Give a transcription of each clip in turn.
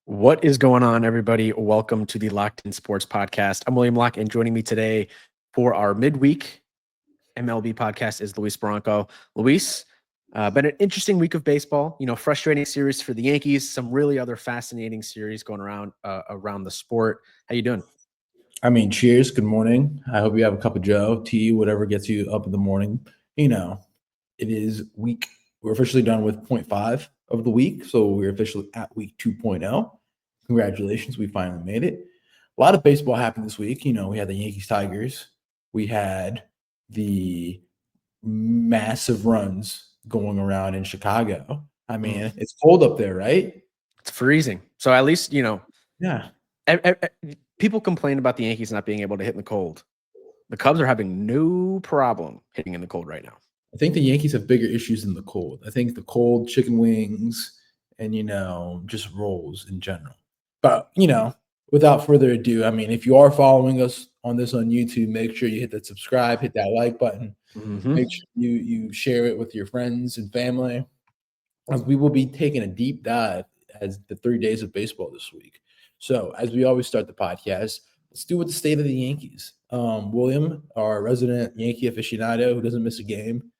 What is going on, everybody? Welcome to the Locked In Sports Podcast. I'm William Locke, and joining me today for our midweek MLB podcast is Luis Bronco. Luis, been an interesting week of baseball. Frustrating series for the Yankees. Some really other fascinating series going around the sport. How you doing? Cheers. Good morning. I hope you have a cup of Joe, tea, whatever gets you up in the morning. It is week. We're officially done with 0.5 of the week, so we're officially at week 2.0. Congratulations, we finally made it. A lot of baseball happened this week. We had the Yankees Tigers. We had the massive runs going around in Chicago. It's cold up there, right? It's freezing. So at least, Yeah. People complain about the Yankees not being able to hit in the cold. The Cubs are having no problem hitting in the cold right now. I think the Yankees have bigger issues than the cold. I think the cold, chicken wings, and, just rolls in general. But, without further ado, if you are following us on YouTube, make sure you hit that subscribe, hit that like button. Make sure you share it with your friends and family, as we will be taking a deep dive as the 3 days of baseball this week. So as we always start the podcast, let's do with the state of the Yankees. William, our resident Yankee aficionado who doesn't miss a game,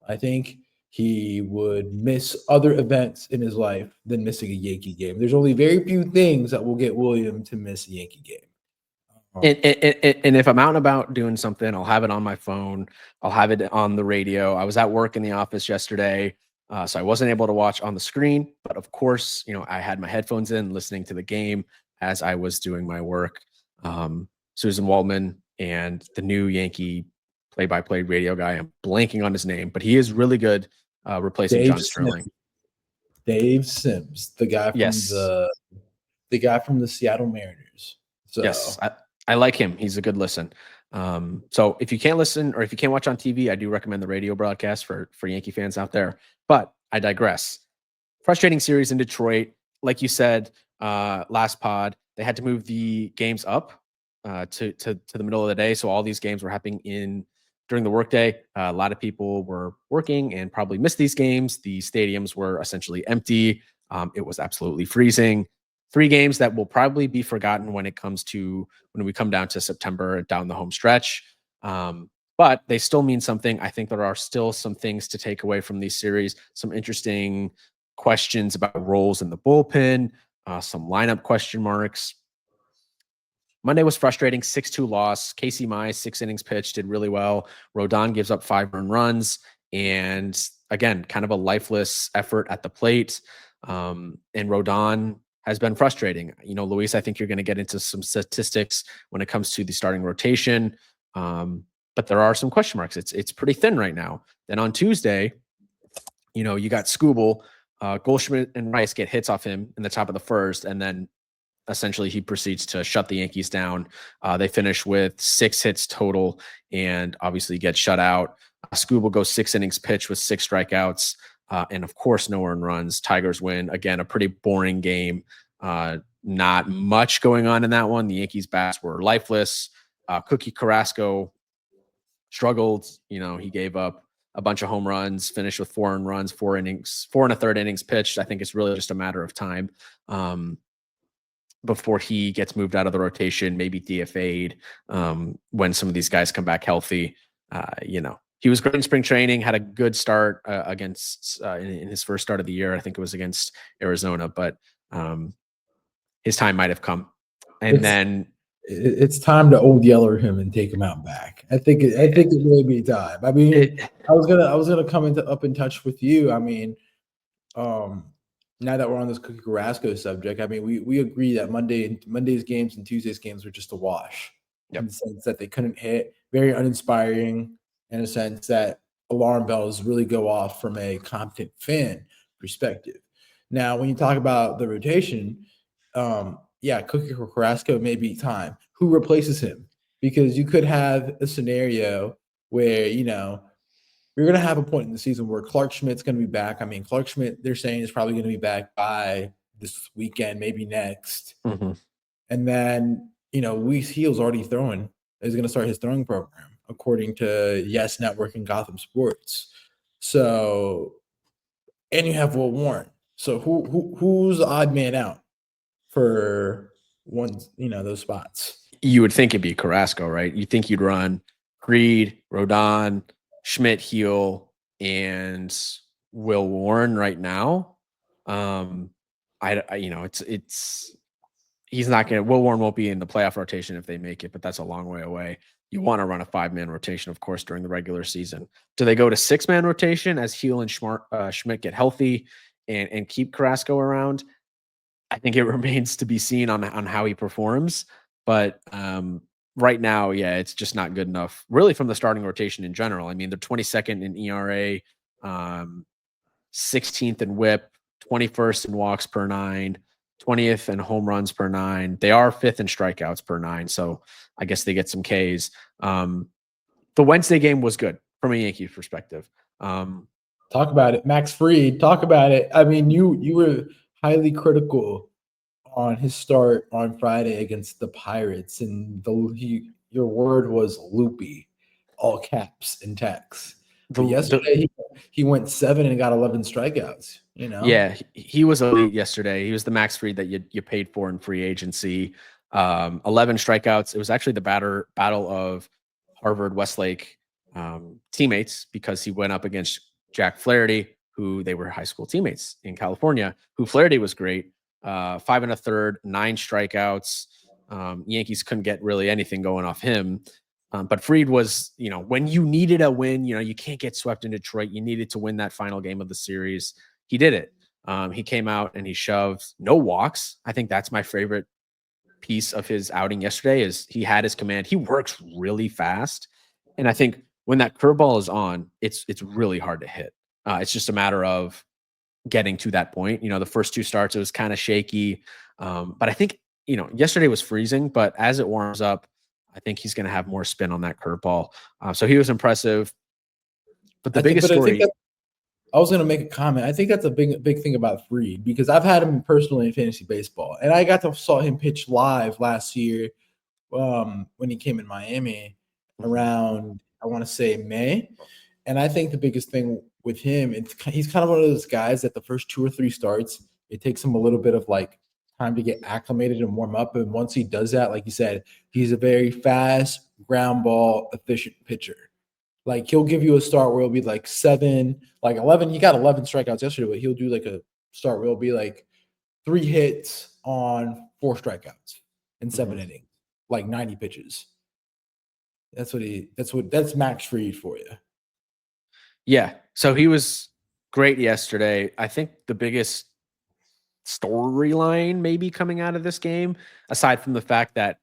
I think he would miss other events in his life than missing a Yankee game. There's only very few things that will get William to miss a Yankee game. And if I'm out and about doing something, I'll have it on my phone. I'll have it on the radio. I was at work in the office yesterday, so I wasn't able to watch on the screen. But of course, I had my headphones in listening to the game as I was doing my work. Susan Waldman and the new Yankee play-by-play radio guy, I'm blanking on his name, but he is really good replacing John Sterling. Dave Sims, the guy from the guy from the Seattle Mariners. So. Yes, I like him. He's a good listen. So if you can't listen or if you can't watch on TV, I do recommend the radio broadcast for Yankee fans out there. But I digress. Frustrating series in Detroit. Like you said, last pod, they had to move the games up to the middle of the day. So all these games were happening during the workday. A lot of people were working and probably missed these games. The stadiums were essentially empty. It was absolutely freezing. 3 games that will probably be forgotten when we come down to September down the home stretch. But they still mean something. I think there are still some things to take away from these series, some interesting questions about roles in the bullpen, some lineup question marks. Monday was frustrating, 6-2 loss. Casey Mize, 6 innings pitched, did really well. Rodón gives up 5 earned runs. And again, kind of a lifeless effort at the plate. And Rodón has been frustrating. Luis, I think you're going to get into some statistics when it comes to the starting rotation. But there are some question marks. It's pretty thin right now. Then on Tuesday, you got Skubal, Goldschmidt and Rice get hits off him in the top of the first. And then essentially he proceeds to shut the Yankees down. They finish with 6 hits total and obviously get shut out. Skubal goes 6 innings pitched with 6 strikeouts. And of course, no earned runs. Tigers win. Again, a pretty boring game. Not much going on in that one. The Yankees bats were lifeless. Cookie Carrasco struggled. He gave up a bunch of home runs, finished with 4 earned runs, 4 and a third innings pitched. I think it's really just a matter of time before he gets moved out of the rotation, maybe DFA'd when some of these guys come back healthy. He was great in spring training, had a good start against in his first start of the year. I think it was against Arizona, but his time might have come. And it's time to old yeller him and take him out back. I think it may be time. I was gonna come up in touch with you. Now that we're on this Cookie Carrasco subject, we agree that Monday's games and Tuesday's games were just a wash. Yep. In the sense that they couldn't hit, very uninspiring. In a sense that alarm bells really go off from a competent fan perspective. Now, when you talk about the rotation, Cookie Carrasco may be time. Who replaces him? Because you could have a scenario where, you're going to have a point in the season where Clark Schmidt's going to be back. Clark Schmidt, they're saying, is probably going to be back by this weekend, maybe next. Mm-hmm. And then, Luis Heel's already throwing. Is going to start his throwing program, according to Yes Network and Gotham Sports. So, and you have Will Warren. So who's the odd man out for those spots. You would think it'd be Carrasco, right? You think you'd run Greene, Rodón, Schmidt, Heel, and Will Warren right now. He's not going to. Will Warren won't be in the playoff rotation if they make it, but that's a long way away. You want to run a 5-man rotation, of course, during the regular season. Do they go to 6-man rotation as Heel and Schmidt get healthy and keep Carrasco around? I think it remains to be seen on how he performs. But right now, yeah, it's just not good enough, really, from the starting rotation in general. I mean, they're 22nd in ERA, 16th in WHIP, 21st in walks per 9, 20th in home runs per 9. They are 5th in strikeouts per 9, so I guess they get some Ks. The Wednesday game was good from a Yankees perspective. Talk about it, Max Fried. Talk about it. I mean, you were highly critical on his start on Friday against the Pirates, and your word was loopy, all caps in text. But yesterday he went 7 and got 11 strikeouts. Yeah, he was elite yesterday. He was the Max Fried that you paid for in free agency. 11 strikeouts. It was actually the battle of Harvard Westlake teammates, because he went up against Jack Flaherty, who they were high school teammates in California. Who Flaherty was great. 5 1/3, 9 strikeouts. Yankees couldn't get really anything going off him. But Fried was, when you needed a win, you can't get swept in Detroit. You needed to win that final game of the series. He did it. He came out and he shoved no walks. I think that's my favorite piece of his outing yesterday is he had his command. He works really fast. And I think when that curveball is on, it's really hard to hit. It's just a matter of getting to that point. The first 2 starts, it was kind of shaky. But I think, yesterday was freezing, but as it warms up, I think he's going to have more spin on that curveball. So he was impressive. But the biggest story. I was going to make a comment. I think that's a big thing about Fried, because I've had him personally in fantasy baseball, and I saw him pitch live last year when he came in Miami around, I want to say, May. And I think the biggest thing with him, he's kind of one of those guys that the first 2 or 3 starts, it takes him a little bit of time to get acclimated and warm up. And once he does that, like you said, he's a very fast ground ball efficient pitcher. He'll give you a start where it'll be 7, 11. He got 11 strikeouts yesterday, but he'll do a start where it'll be 3 hits on 4 strikeouts in 7 innings, 90 pitches. That's Max Fried for you. Yeah. So he was great yesterday. I think the biggest storyline maybe coming out of this game, aside from the fact that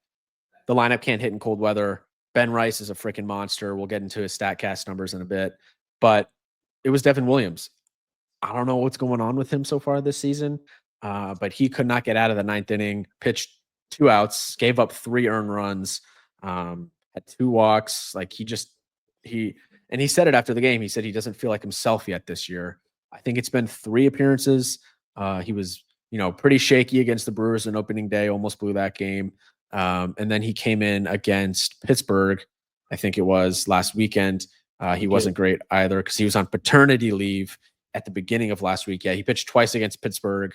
the lineup can't hit in cold weather, Ben Rice is a freaking monster. We'll get into his StatCast numbers in a bit, but it was Devin Williams. I don't know what's going on with him so far this season, but he could not get out of the 9th inning, pitched 2 outs, gave up 3 earned runs, had 2 walks. And he said it after the game. He said he doesn't feel like himself yet this year. I think it's been 3 appearances. He was, pretty shaky against the Brewers on opening day, almost blew that game. And then he came in against Pittsburgh, I think it was last weekend. He wasn't great either because he was on paternity leave at the beginning of last week. Yeah, he pitched twice against Pittsburgh,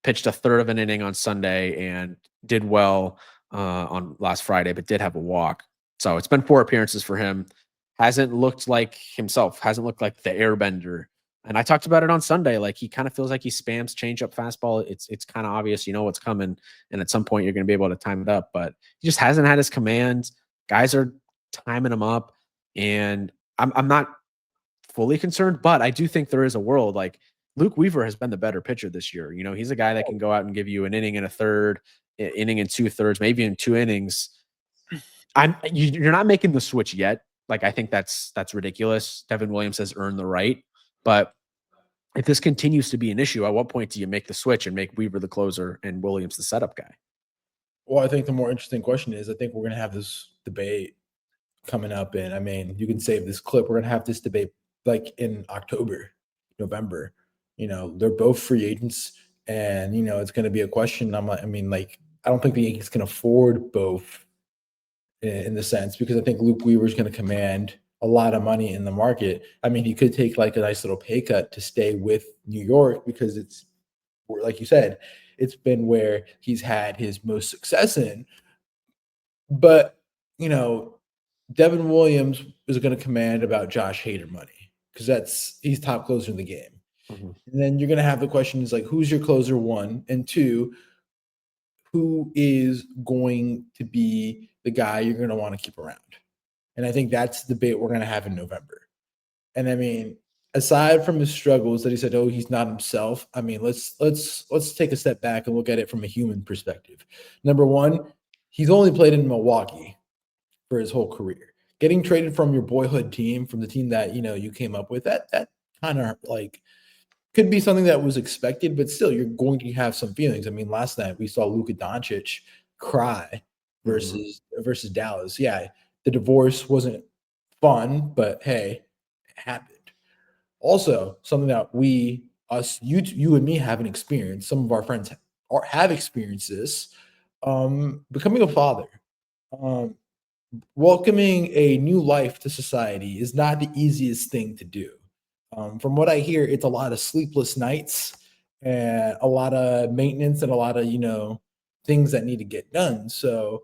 pitched a third of an inning on Sunday and did well on last Friday, but did have a walk. So it's been 4 appearances for him. Hasn't looked like himself, hasn't looked like the airbender. And I talked about it on Sunday. He kind of feels like he spams changeup fastball. It's kind of obvious, what's coming. And at some point you're going to be able to time it up, but he just hasn't had his command. Guys are timing him up. And I'm not fully concerned, but I do think there is a world Luke Weaver has been the better pitcher this year. He's a guy that can go out and give you an inning and a third, inning and 2/3, maybe in 2 innings. You're not making the switch yet. I think that's ridiculous. Devin Williams has earned the right. But if this continues to be an issue, at what point do you make the switch and make Weaver the closer and Williams the setup guy? Well, I think the more interesting question is, I think we're going to have this debate coming up. And I mean, you can save this clip. We're going to have this debate in October, November. They're both free agents. And, it's going to be a question. I don't think the Yankees can afford both in the sense, because I think Luke Weaver is going to command a lot of money in the market. I mean, he could take a nice little pay cut to stay with New York because it's like you said, it's been where he's had his most success in. But, Devin Williams is going to command about Josh Hader money because he's top closer in the game. Mhm. And then you're going to have the question is like, who's your closer, one? And two, who is going to be the guy you're going to want to keep around? And I think that's the debate we're going to have in November. And I mean, aside from his struggles that he said, oh, he's not himself. I mean, let's take a step back and look at it from a human perspective. Number one, he's only played in Milwaukee for his whole career. Getting traded from your boyhood team, from the team that, you came up with, that kind of like could be something that was expected, but still you're going to have some feelings. I mean, last night we saw Luka Doncic cry versus Dallas. Yeah, the divorce wasn't fun, but hey, it happened. Also, something that you and me haven't experienced, some of our friends have experienced this, becoming a father. Welcoming a new life to society is not the easiest thing to do. From what I hear, it's a lot of sleepless nights and a lot of maintenance and a lot of, things that need to get done. So,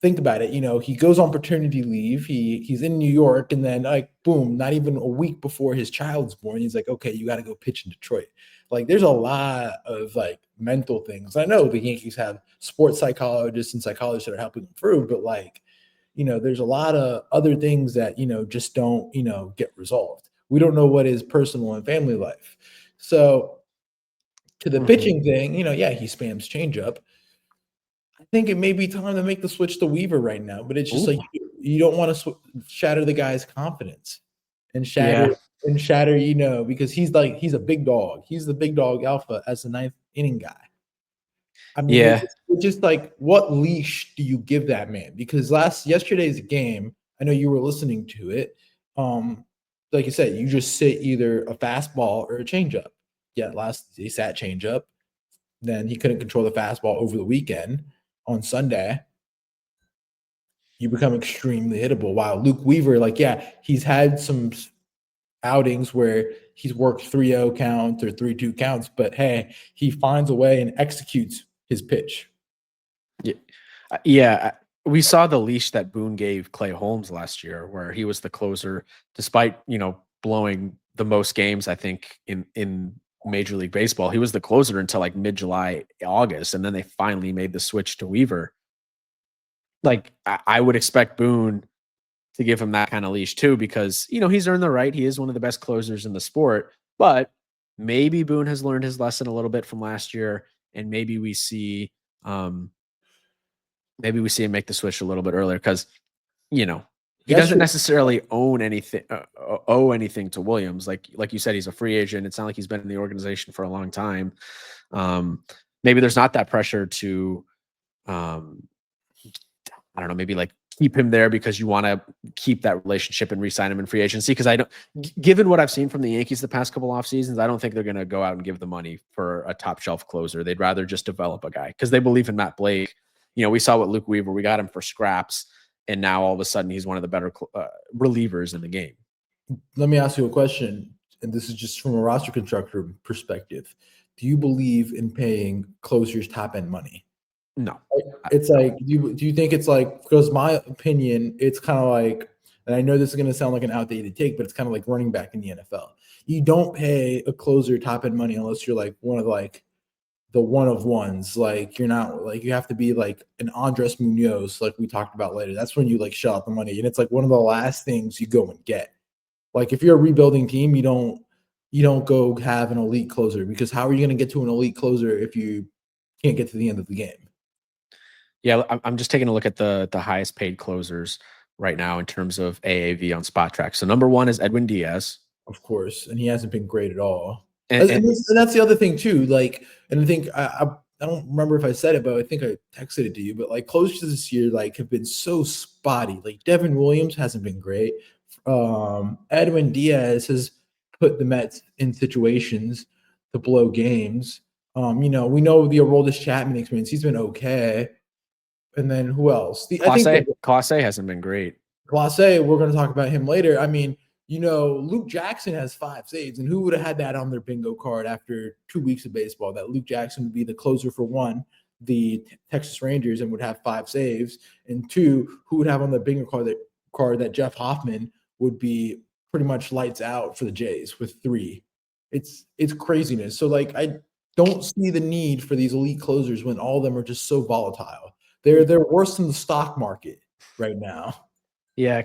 think about it. He goes on paternity leave. He's in New York, and then like boom, not even a week before his child's born, he's like, okay, you got to go pitch in Detroit. Like, there's a lot of like mental things. I know the Yankees have sports psychologists and psychologists that are helping them through, but like, there's a lot of other things that just don't get resolved. We don't know what his personal and family life. So to the pitching thing, yeah, he spams changeup. I think it may be time to make the switch to Weaver right now, but it's just like you don't want to shatter the guy's confidence and shatter, because he's a big dog. He's the big dog alpha as the ninth inning guy. I mean, it's just like, what leash do you give that man? Because yesterday's game, I know you were listening to it. Like you said, you just sit either a fastball or a changeup. Yeah, he sat changeup. Then he couldn't control the fastball over the weekend. On Sunday, you become extremely hittable. While Luke Weaver, he's had some outings where he's worked 3-0 counts or 3-2 counts, but hey, he finds a way and executes his pitch. Yeah. We saw the leash that Boone gave Clay Holmes last year, where he was the closer, despite, blowing the most games, I think, in Major League Baseball. He was the closer until like mid-July, August, and then they finally made the switch to Weaver. Like, I would expect Boone to give him that kind of leash too, because, he's earned the right. He is one of the best closers in the sport, but maybe Boone has learned his lesson a little bit from last year, and maybe we see him make the switch a little bit earlier, because, he doesn't necessarily owe anything to Williams. Like you said, he's a free agent. It's not like he's been in the organization for a long time. Maybe there's not that pressure to, I don't know, maybe like keep him there because you want to keep that relationship and re-sign him in free agency. Because given what I've seen from the Yankees the past couple off seasons, I don't think they're going to go out and give the money for a top shelf closer. They'd rather just develop a guy because they believe in Matt Blake. We saw what Luke Weaver, we got him for scraps, and now all of a sudden he's one of the better relievers in the game. Let me ask you a question, and this is just from a roster constructor perspective. Do you believe in paying closers top end money? No. It's like, do you think it's like, because my opinion, it's kind of like, and I know this is going to sound like an outdated take, but it's kind of like running back in the NFL. You don't pay a closer top end money unless you're like one of like the one of ones. Like, you're not like, you have to be like an Andres Munoz, like we talked about later. That's when you like shell out the money. And it's like one of the last things you go and get. Like, if you're a rebuilding team, you don't go have an elite closer, because how are you going to get to an elite closer if you can't get to the end of the game? Yeah, I'm just taking a look at the highest paid closers right now in terms of AAV on Spot Track. So number one is Edwin Diaz. Of course, and he hasn't been great at all. And that's the other thing too. Like, and I think I don't remember if I said it, but I think I texted it to you. But like, closers this year like have been so spotty. Like, Devin Williams hasn't been great. Edwin Diaz has put the Mets in situations to blow games. We know the Aroldis Chapman experience. He's been okay. And then who else? Clase hasn't been great. Clase, we're going to talk about him later. I mean, Luke Jackson has 5 saves, and who would have had that on their bingo card after 2 weeks of baseball, that Luke Jackson would be the closer for one, the Texas Rangers, and would have 5 saves, and 2, who would have on the bingo card that Jeff Hoffman would be pretty much lights out for the Jays with 3. It's craziness. So like, I don't see the need for these elite closers when all of them are just so volatile. They're worse than the stock market right now. Yeah.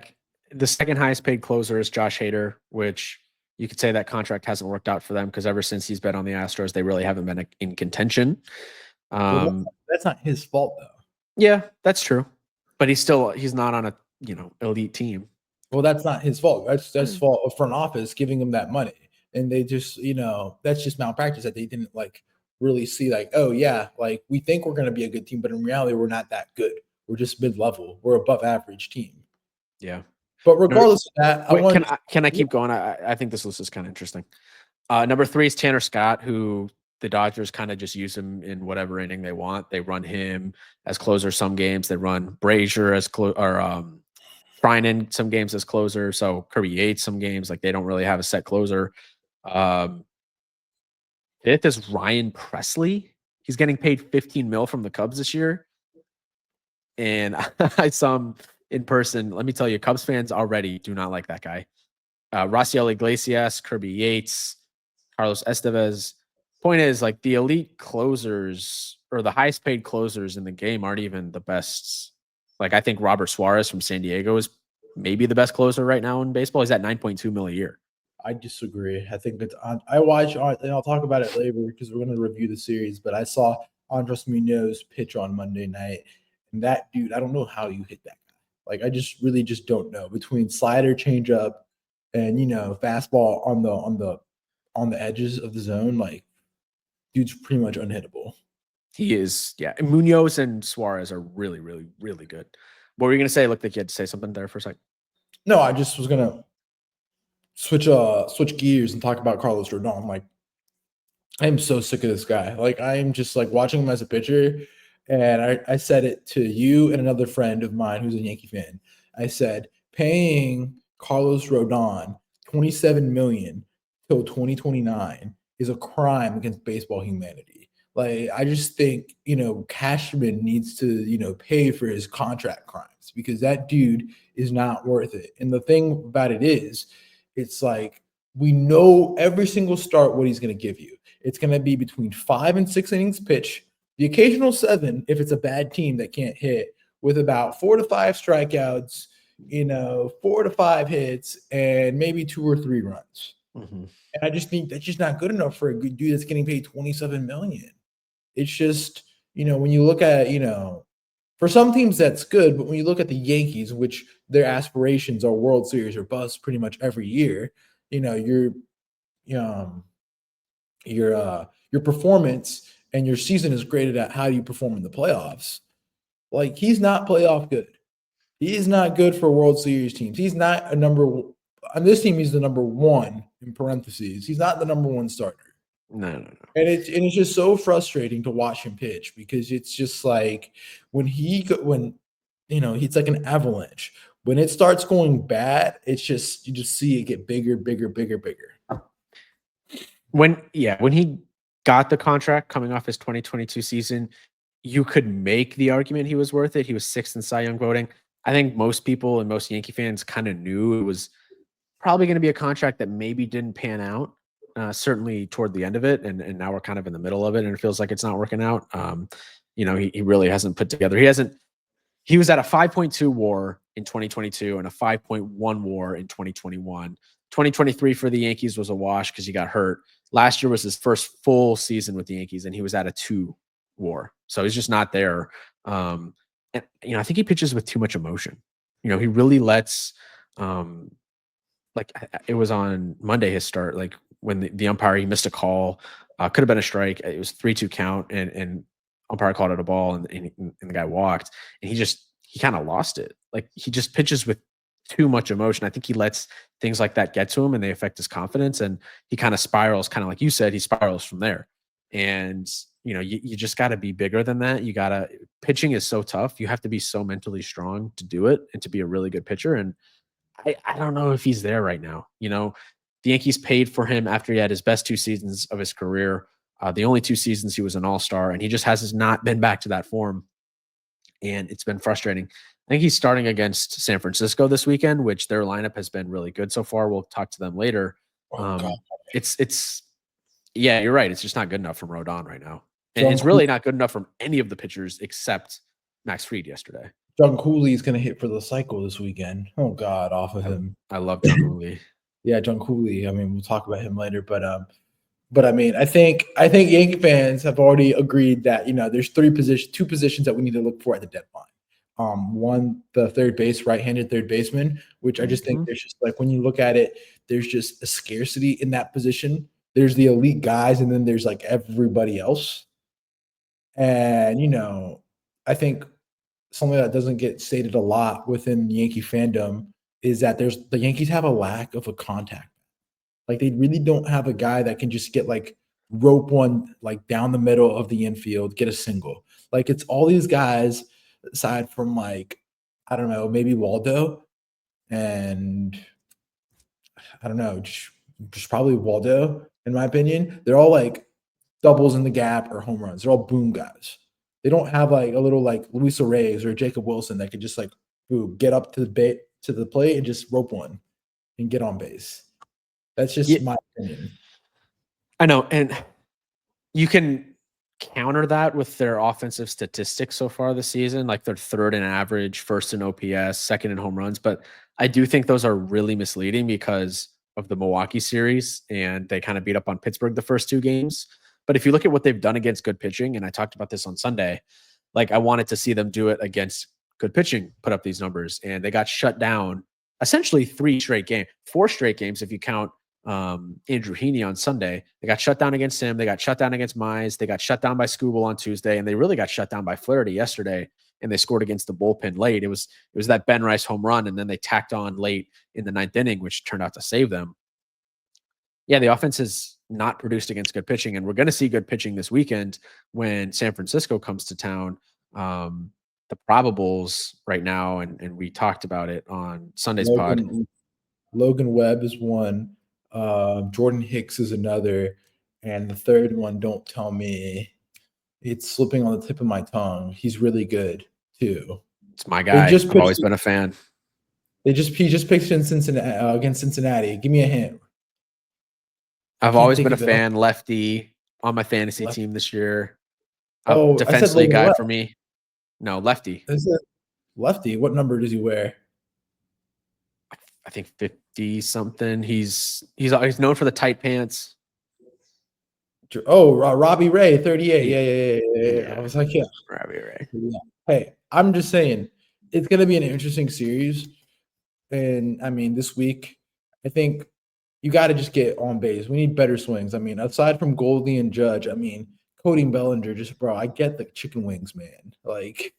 The second highest paid closer is Josh Hader, which you could say that contract hasn't worked out for them because ever since he's been on the Astros, they really haven't been in contention. Well, that's not his fault though. Yeah, that's true. But he's not on a, elite team. Well, that's not his fault. That's fault of front office giving him that money. And they just, that's just malpractice that they didn't like really see like, oh yeah, like we think we're going to be a good team, but in reality, we're not that good. We're just mid-level. We're above average team. Yeah. But regardless of that, can I keep going? I think this list is kind of interesting. Number 3 is Tanner Scott, who the Dodgers kind of just use him in whatever inning they want. They run him as closer some games. They run Brazier as Treinen some games as closer. So Kirby Yates some games. Like they don't really have a set closer. 5th is Ryan Presley. He's getting paid $15 million from the Cubs this year. And I saw him in person. Let me tell you, Cubs fans already do not like that guy. Raciel Iglesias, Kirby Yates, Carlos Estevez. Point is, like, the elite closers or the highest paid closers in the game aren't even the best. Like, I think Robert Suarez from San Diego is maybe the best closer right now in baseball. He's at $9.2 million a year. I disagree. I think it's on. I watch, and I'll talk about it later because we're going to review the series. But I saw Andres Munoz pitch on Monday night, and that dude, I don't know how you hit that guy. Like, I just really just don't know. Between slider, changeup, and fastball on the edges of the zone, like, dude's pretty much unhittable. He is, yeah. And Munoz and Suarez are really, really, really good. What were you going to say? Looked like you had to say something there for a second. No, I just was going to switch gears and talk about Carlos Rodón. Like, I am so sick of this guy. Like, I am just like watching him as a pitcher. And I said it to you and another friend of mine who's a Yankee fan. I said, paying Carlos Rodón $27 million till 2029 is a crime against baseball humanity. Like, I just think, Cashman needs to, pay for his contract crimes because that dude is not worth it. And the thing about it is, it's like we know every single start what he's going to give you. It's going to be between 5 and 6 innings pitch, the occasional 7 if it's a bad team that can't hit, with about 4 to 5 strikeouts, 4 to 5 hits, and maybe 2 or 3 runs. Mm-hmm. And I just think that's just not good enough for a good dude that's getting paid $27 million. It's just, when you look at, for some teams that's good, but when you look at the Yankees, which their aspirations are World Series or bust pretty much every year, your performance and your season is graded at how you perform in the playoffs. Like, he's not playoff good. He is not good for World Series teams. He's not on this team. He's the number 1 in parentheses. He's not the number 1 starter. No. And it's just so frustrating to watch him pitch because it's just like it's like an avalanche. When it starts going bad, it's just you just see it get bigger. When he got the contract coming off his 2022 season, you could make the argument he was worth it. He was 6th in Cy Young voting. I think most people and most Yankee fans kind of knew it was probably going to be a contract that maybe didn't pan out. Certainly toward the end of it, and now we're kind of in the middle of it, and it feels like it's not working out. He really hasn't put together. He was at a 5.2 WAR in 2022 and a 5.1 WAR in 2021. 2023 for the Yankees was a wash because he got hurt. Last year was his first full season with the Yankees, and he was at a 2 WAR. So he's just not there. And I think he pitches with too much emotion. He really lets like it was on Monday his start, like when the umpire, he missed a call, could have been a strike. It was 3-2 count, and umpire called it a ball, and the guy walked, and he kind of lost it. Like, he just pitches with too much emotion. I think he lets things like that get to him, and they affect his confidence, and he kind of spirals, kind of like you said, he spirals from there. And you just got to be bigger than that. Pitching is so tough. You have to be so mentally strong to do it and to be a really good pitcher. And I don't know if he's there right now. The Yankees paid for him after he had his best 2 seasons of his career. The only 2 seasons he was an all-star, and he just has not been back to that form. And it's been frustrating. I think he's starting against San Francisco this weekend, which their lineup has been really good so far. We'll talk to them later. Oh God. Yeah, you're right. It's just not good enough from Rodón right now. And Jung it's really not good enough from any of the pitchers except Max Fried yesterday. Jung Hoo Lee is going to hit for the cycle this weekend. Oh God, off of him. I love Jung Hoo Lee. Yeah, Jung Hoo Lee. I mean, we'll talk about him later, but I mean, I think Yankee fans have already agreed that there's two positions that we need to look for at the deadline. One, the third base, right-handed third baseman, which I just think there's just like when you look at it, there's just a scarcity in that position. There's the elite guys, and then there's like everybody else. And I think something that doesn't get stated a lot within Yankee fandom is that the Yankees have a lack of a contact. Like they really don't have a guy that can just get like rope one like down the middle of the infield, get a single. Like it's all these guys aside from like, I don't know, maybe Waldo and I don't know, just probably Waldo, in my opinion. They're all like doubles in the gap or home runs. They're all boom guys. They don't have like a little like Luis Reyes or Jacob Wilson that could just like boom, get up to the plate and just rope one and get on base. That's just my opinion. I know, and you can counter that with their offensive statistics so far this season, like they're third in average, first in OPS, second in home runs. But I do think those are really misleading because of the Milwaukee series, and they kind of beat up on Pittsburgh the first 2 games. But if you look at what they've done against good pitching, and I talked about this on Sunday, like I wanted to see them do it against good pitching, put up these numbers, and they got shut down essentially 4 straight games if you count Andrew Heaney on Sunday. They got shut down against him. They got shut down against Mize. They got shut down by Skubal on Tuesday, and they really got shut down by Flaherty yesterday. And they scored against the bullpen late. It was that Ben Rice home run, and then they tacked on late in the 9th inning, which turned out to save them. Yeah, the offense has not produced against good pitching, and we're going to see good pitching this weekend when San Francisco comes to town. The probables right now, and we talked about it on Sunday's pod. Logan Webb is one. Jordan Hicks is another. And the third one, don't tell me. It's slipping on the tip of my tongue. He's really good too. It's my guy. I've always been a fan. He just pitched in Cincinnati against Cincinnati. Give me a hint. I've always been a fan. Lefty on my fantasy team this year. Defense league guy for me. No, lefty. Is it lefty? What number does he wear? I think 50 something. He's known for the tight pants. Oh, Robbie Ray, 38. Yeah. I was like, yeah, Robbie Ray. Yeah. Hey, I'm just saying, it's gonna be an interesting series, and I mean, this week, I think you got to just get on base. We need better swings. I mean, aside from Goldie and Judge, I mean, Cody Bellinger, I get the chicken wings, man. Like,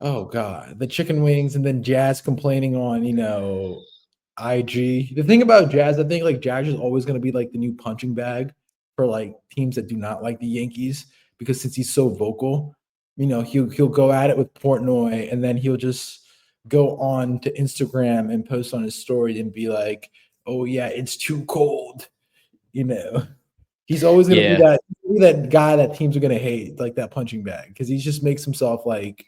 oh God, the chicken wings, and then Jazz complaining on, IG. The thing about Jazz, I think like Jazz is always going to be like the new punching bag for like teams that do not like the Yankees, because since he's so vocal, he'll go at it with Portnoy, and then he'll just go on to Instagram and post on his story and be like, oh yeah, it's too cold. He's always going to be that guy that teams are going to hate, like that punching bag, because he just makes himself like,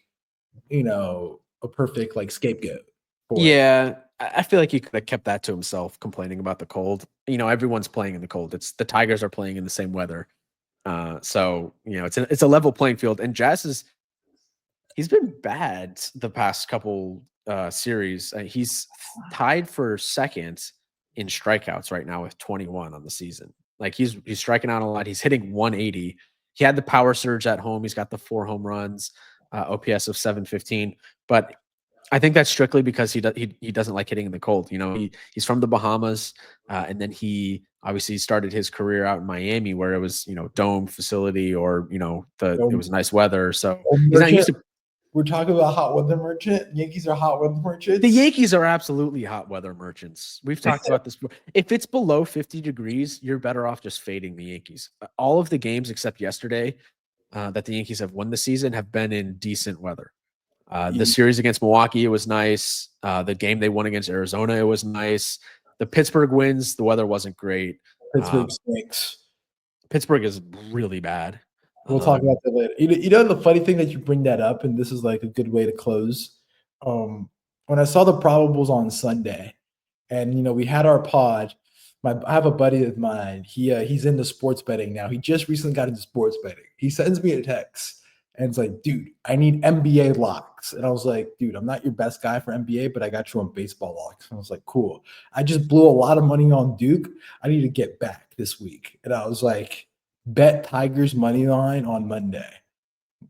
a perfect like scapegoat. Yeah, I feel like he could have kept that to himself, complaining about the cold. Everyone's playing in the cold. It's the Tigers are playing in the same weather. So it's a level playing field. And Jazz he's been bad the past couple series. He's tied for second in strikeouts right now with 21 on the season. Like he's striking out a lot. He's hitting 180. He had the power surge at home. He's got the 4 home runs, OPS of 715. But I think that's strictly because he doesn't like hitting in the cold. He's from the Bahamas, and then he obviously started his career out in Miami, where it was dome facility, or it was nice weather. So he's not used to. We're talking about hot weather merchant. Yankees are hot weather merchants. The Yankees are absolutely hot weather merchants. We've talked about this before. If it's below 50 degrees, you're better off just fading the Yankees. All of the games except yesterday that the Yankees have won this season have been in decent weather. The series against Milwaukee, it was nice. The game they won against Arizona, it was nice. The Pittsburgh wins, the weather wasn't great. Pittsburgh stinks. Pittsburgh is really bad. We'll talk about that later. You know, the funny thing that you bring that up, and this is like a good way to close. When I saw the probables on Sunday, and we had our pod. I have a buddy of mine. He's into sports betting now. He just recently got into sports betting. He sends me a text and it's like, dude, I need NBA locks. And I was like, dude, I'm not your best guy for NBA, but I got you on baseball locks. And I was like, cool. I just blew a lot of money on Duke. I need to get back this week. And I was like, bet Tigers money line on Monday.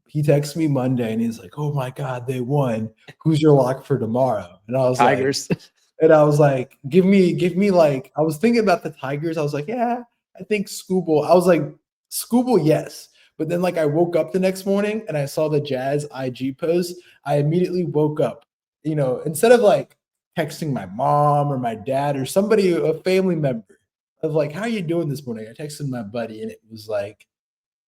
He texts me Monday and he's like, oh my God, they won. Who's your lock for tomorrow? And I was Tigers. And I was like, give me like, I was thinking about the Tigers. I was like, yeah, I think Skubal. I was like, Skubal, yes. But then like I woke up the next morning and I saw the Jazz IG post. I immediately woke up, instead of like texting my mom or my dad or somebody, a family member of like, how are you doing this morning? I texted my buddy and it was like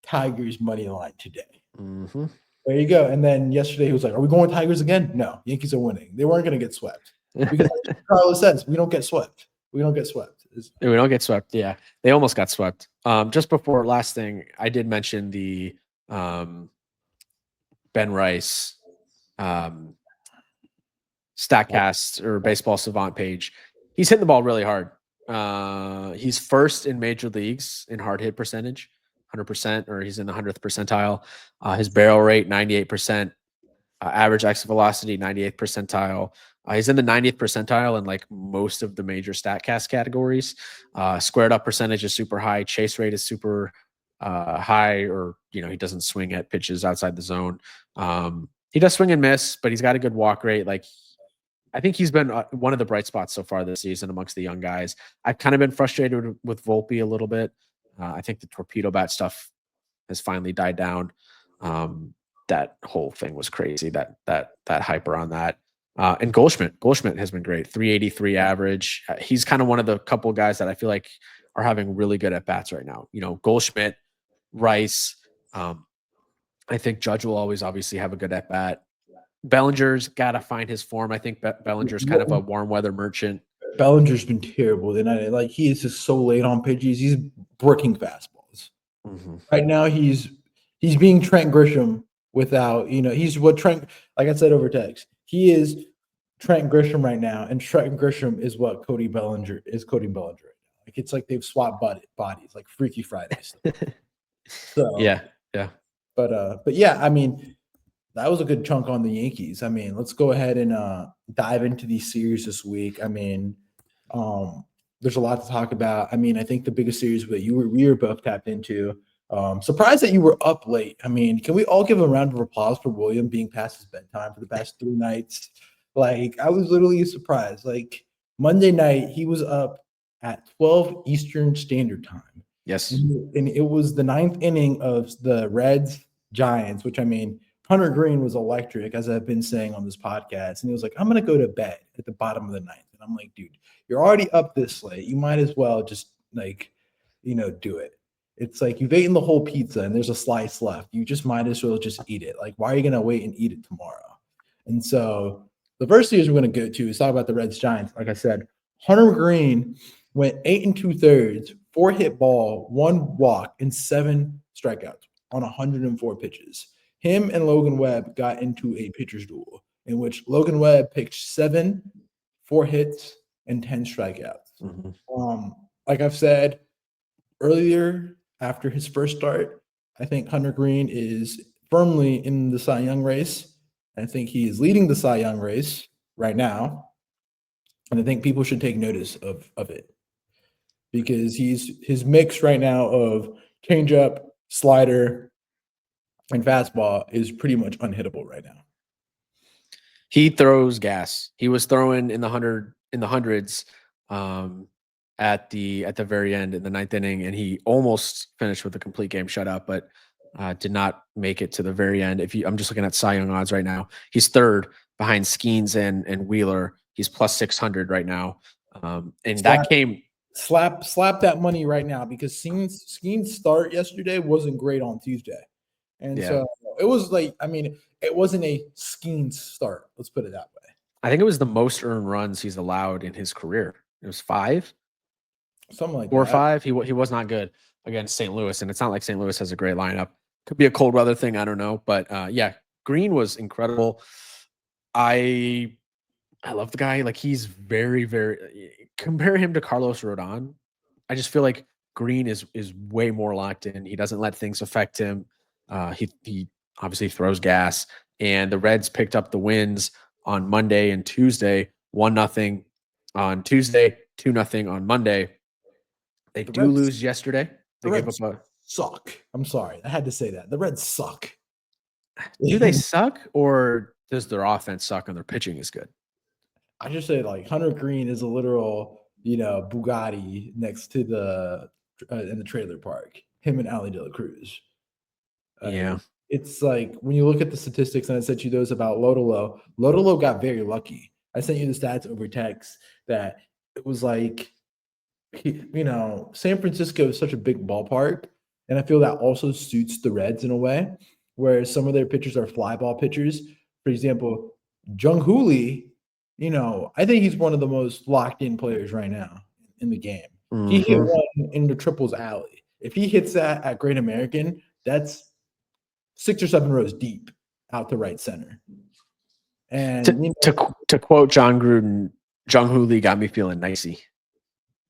Tigers money line today. Mm-hmm. There you go. And then yesterday he was like, are we going Tigers again? No, Yankees are winning. They weren't going to get swept. Because like Carlos says, we don't get swept. We don't get swept. We don't get swept. Yeah, they almost got swept. Just before last thing, I did mention the Ben Rice Statcast or Baseball Savant page. He's hitting the ball really hard. He's first in major leagues in hard hit percentage, 100%, or he's in the 100th percentile. His barrel rate, 98%. Average exit velocity, 98th percentile. He's in the 90th percentile in like most of the major StatCast categories. Squared up percentage is super high. Chase rate is super high, or he doesn't swing at pitches outside the zone. He does swing and miss, but he's got a good walk rate. Like, I think he's been one of the bright spots so far this season amongst the young guys. I've kind of been frustrated with Volpe a little bit. I think the torpedo bat stuff has finally died down. That whole thing was crazy. That hyper on that. And Goldschmidt has been great. 383 average. He's kind of one of the couple guys that I feel like are having really good at bats right now. Goldschmidt, Rice. I think Judge will always obviously have a good at bat. Bellinger's got to find his form. I think Bellinger's kind of a warm weather merchant. Bellinger's been terrible. Like he is just so late on pitches. He's breaking fastballs. Mm-hmm. Right now he's being Trent Grisham without, he's what Trent, like I said over text, he is Trent Grisham right now, and Trent Grisham is what Cody Bellinger is. Cody Bellinger right now. Like it's like they've swapped bodies, like Freaky Fridays. So yeah. But yeah, I mean, that was a good chunk on the Yankees. I mean, let's go ahead and dive into these series this week. I mean, there's a lot to talk about. I mean, I think the biggest series that we were both tapped into. Surprised that you were up late. I mean, can we all give a round of applause for William being past his bedtime for the past 3 nights? Like, I was literally surprised. Like, Monday night, he was up at 12 Eastern Standard Time. Yes. And it was the 9th inning of the Reds-Giants, which, I mean, Hunter Greene was electric, as I've been saying on this podcast. And he was like, I'm going to go to bed at the bottom of the 9th. And I'm like, dude, you're already up this late. You might as well just, like, do it. It's like you've eaten the whole pizza and there's a slice left. You just might as well just eat it. Like, why are you going to wait and eat it tomorrow? And so the first series we're going to go to is talk about the Reds-Giants. Like I said, Hunter Greene went 8 2/3, 4 hit ball, 1 walk, and 7 strikeouts on 104 pitches. Him and Logan Webb got into a pitcher's duel in which Logan Webb pitched 7, 4 hits, and 10 strikeouts. Mm-hmm. Like I've said earlier, after his first start, I think Hunter Greene is firmly in the Cy Young race. I think he is leading the Cy Young race right now. And I think people should take notice of it because his mix right now of changeup, slider, and fastball is pretty much unhittable right now. He throws gas. He was throwing in the hundreds at the very end in the 9th inning, and he almost finished with a complete game shutout, but did not make it to the very end. I'm just looking at Cy Young odds right now. He's 3rd behind Skeens and Wheeler. He's plus 600 right now. And that came slap that money right now because Skeens' start yesterday wasn't great on Tuesday. And so It was like, I mean, it wasn't a scheme start. Let's put it that way. I think it was the most earned runs he's allowed in his career. It was 5, Something like 4 or that. 5. He was not good against St. Louis, and it's not like St. Louis has a great lineup. Could be a cold weather thing. I don't know, but yeah, Greene was incredible. I love the guy. Like, he's very, very. Compare him to Carlos Rodón. I just feel like Greene is way more locked in. He doesn't let things affect him. He obviously throws gas, and the Reds picked up the wins on Monday and Tuesday, 1-0 on Tuesday, 2-0 on Monday. They The do Reds- lose yesterday. They gave up Reds suck. I'm sorry. I had to say that. The Reds suck. Do they suck, or does their offense suck and their pitching is good? I just said, like, Hunter Greene is a literal, Bugatti next to the in the trailer park. Him and Ali De La Cruz. Yeah. It's like when you look at the statistics, and I sent you those about Lodolo. Lodolo got very lucky. I sent you the stats over text that it was like, San Francisco is such a big ballpark, and I feel that also suits the Reds in a way, where some of their pitchers are fly ball pitchers. For example, Jung Hoo Lee, I think he's one of the most locked in players right now in the game. He hit one in the triples alley. If he hits that at Great American, that's 6 or 7 rows deep out to right center. And to quote John Gruden, Jung Hoo Lee got me feeling nicey.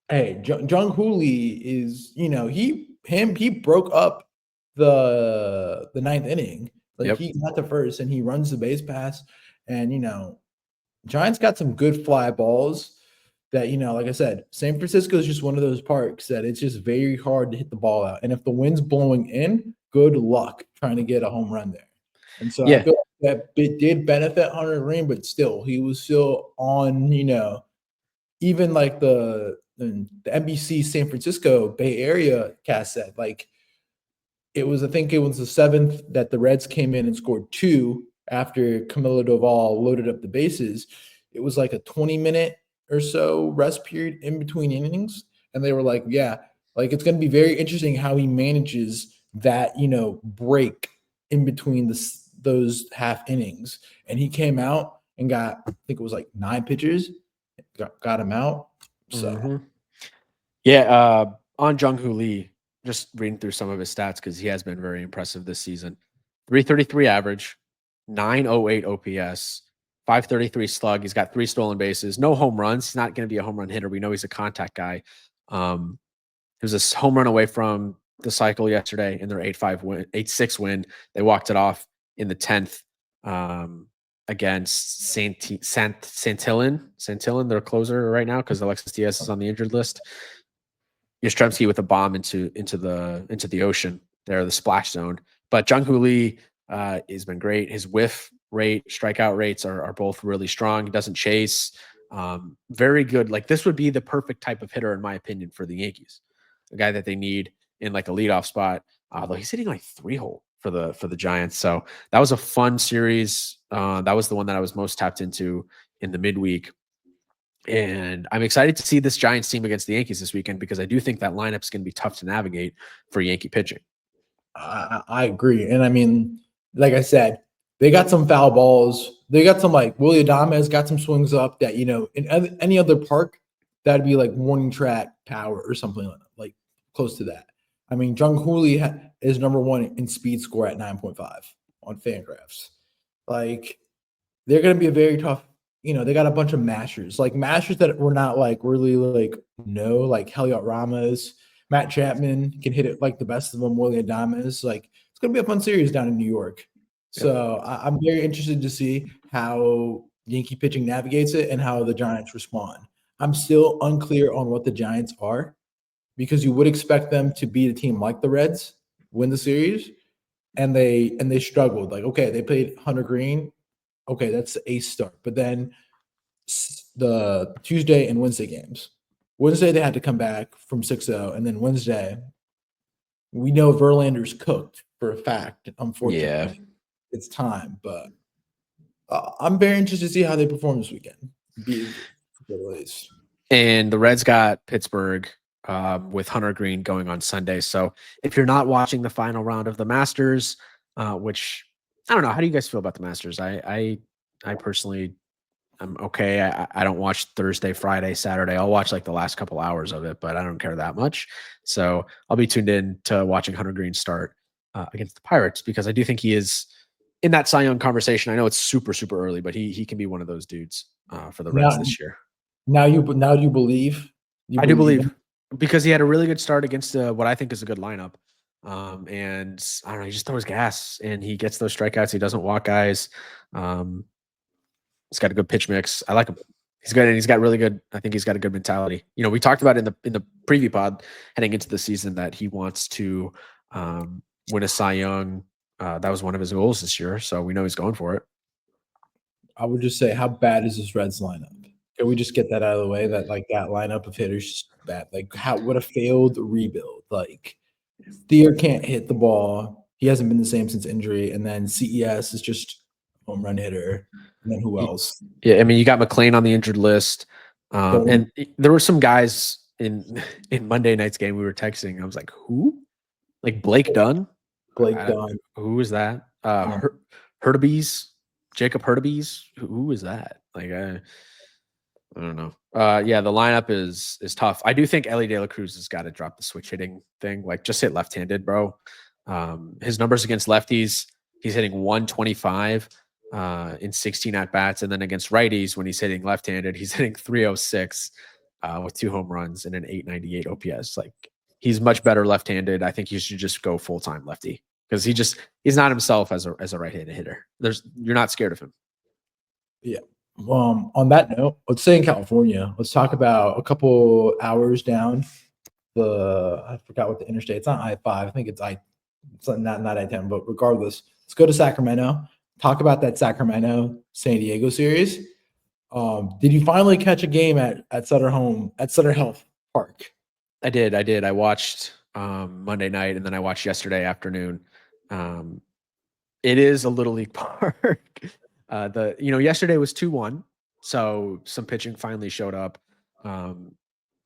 Hey, Jung Hoo Lee is, he broke up the 9th inning. Like, he got to first and he runs the base pass. And, Giants got some good fly balls that, like I said, San Francisco is just one of those parks that it's just very hard to hit the ball out. And if the wind's blowing in, good luck trying to get a home run there. And so I feel like that it did benefit Hunter Greene, but still, he was still on, even like the NBC San Francisco Bay Area cast said, like, I think it was the 7th that the Reds came in and scored 2 after Camilo Doval loaded up the bases. It was like a 20-minute or so rest period in between innings. And they were like, yeah, like, it's going to be very interesting how he manages that, break in between those half innings. And he came out and got, I think it was like 9 pitches, got him out. So, on Jung Hoo Lee, just reading through some of his stats because he has been very impressive this season. 333 average, 908 OPS, 533 slug. He's got 3 stolen bases, no home runs. He's not going to be a home run hitter. We know he's a contact guy. He was a home run away from the cycle yesterday in their 8-6 win. They walked it off in the 10th against Santillan, their closer right now, because Alexis Diaz is on the injured list. Yastrzemski with a bomb into the ocean there, the splash zone. But Jung Hoo Lee has been great. His whiff rate, strikeout rates are both really strong. He doesn't chase. Very good. Like, this would be the perfect type of hitter, in my opinion, for the Yankees. A guy that they need in like a leadoff spot. Although he's hitting like 3-hole for the Giants. So that was a fun series. That was the one that I was most tapped into in the midweek. And I'm excited to see this Giants team against the Yankees this weekend, because I do think that lineup is going to be tough to navigate for Yankee pitching. I agree. And I mean, like I said, they got some foul balls. They got some, like, Willie Adames got some swings up that, in any other park, that'd be like warning track power or something like close to that. I mean, Jung Hoo Lee is number 1 in speed score at 9.5 on Fangraphs. Like, they're going to be a very tough, they got a bunch of mashers that were not like really like Heliot Ramos, Matt Chapman can hit it like the best of them, Willie Adames. Like, it's going to be a fun series down in New York. So I'm very interested to see how Yankee pitching navigates it and how the Giants respond. I'm still unclear on what the Giants are, because you would expect them to beat a team like the Reds, win the series, and they struggled. Like, okay, they played Hunter Greene. Okay, that's the ace start. But then the Tuesday and Wednesday games. Wednesday, they had to come back from 6-0. And then Wednesday, we know Verlander's cooked for a fact. Unfortunately, it's time. But I'm very interested to see how they perform this weekend. And the Reds got Pittsburgh with Hunter Greene going on Sunday. So if you're not watching the final round of the Masters, which I don't know. How do you guys feel about the Masters? I personally, I'm okay. I don't watch Thursday, Friday, Saturday. I'll watch like the last couple hours of it, but I don't care that much. So I'll be tuned in to watching Hunter Greene start against the Pirates because I do think he is in that Cy Young conversation. I know it's super, super early, but he can be one of those dudes for the Reds this year. Now do you believe? I do believe because he had a really good start against what I think is a good lineup. And I don't know, he just throws gas and he gets those strikeouts. He doesn't walk guys. He's got a good pitch mix. I like him. He's good, and he's got really good. I think he's got a good mentality. You know, we talked about in the preview pod heading into the season that he wants to win a Cy Young. That was one of his goals this year, so we know he's going for it. I would just say, how bad is this Reds lineup? Can we just get that out of the way? That like that lineup of hitters is bad. Like what a failed rebuild. Like Thier can't hit the ball. He hasn't been the same since injury, and then CES is just home run hitter. And then who else? Yeah, I mean, you got McLean on the injured list, and there were some guys in Monday night's game. We were texting. I was like, "Who?" Like Blake Dunn. Dunn. Who is that? Hurtubise, Jacob Hurtubise. Who is that? Like I don't know. Yeah, the lineup is tough. I do think Ellie De La Cruz has got to drop the switch hitting thing. Like just hit left-handed, bro. His numbers against lefties, he's hitting 125 in 16 at bats, and then against righties, when he's hitting left-handed, he's hitting 306 with 2 home runs and an 898 OPS. Like he's much better left-handed. I think he should just go full-time lefty because he's not himself as a right-handed hitter. You're not scared of him. Yeah. On that note, let's stay in California. Let's talk about a couple hours down I forgot what the interstate. It's not I-5. I think it's not I-10, but regardless, let's go to Sacramento. Talk about that Sacramento San Diego series. Did you finally catch a game at Sutter Health Park? I did. I watched Monday night and then I watched yesterday afternoon. It is a little league park. Yesterday was 2-1, so some pitching finally showed up.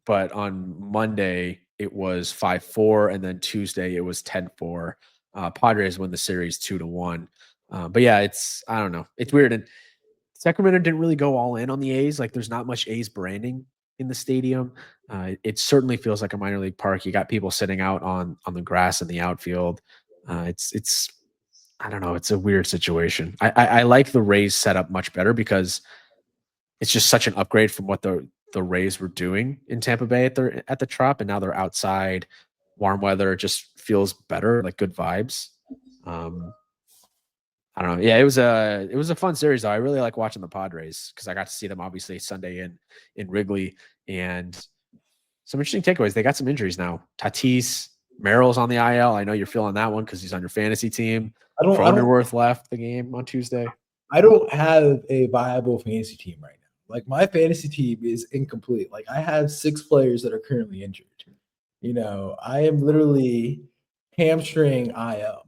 But on Monday it was 5-4, and then Tuesday it was 10-4. Padres win the series 2-1. But yeah, I don't know. It's weird. And Sacramento didn't really go all in on the A's. Like there's not much A's branding in the stadium. It certainly feels like a minor league park. You got people sitting out on the grass in the outfield. It's I don't know. It's a weird situation. I like the Rays setup much better because it's just such an upgrade from what the Rays were doing in Tampa Bay at the Trop, and now they're outside, warm weather. It just feels better, like good vibes. I don't know. Yeah, it was a fun series though. I really like watching the Padres because I got to see them obviously Sunday in Wrigley, and some interesting takeaways. They got some injuries now. Tatis, Merrill's on the IL. I know you're feeling that one because he's on your fantasy team. Cronenworth left the game on Tuesday. I don't have a viable fantasy team right now. Like my fantasy team is incomplete. Like I have 6 players that are currently injured. You know, I am literally hamstring IL.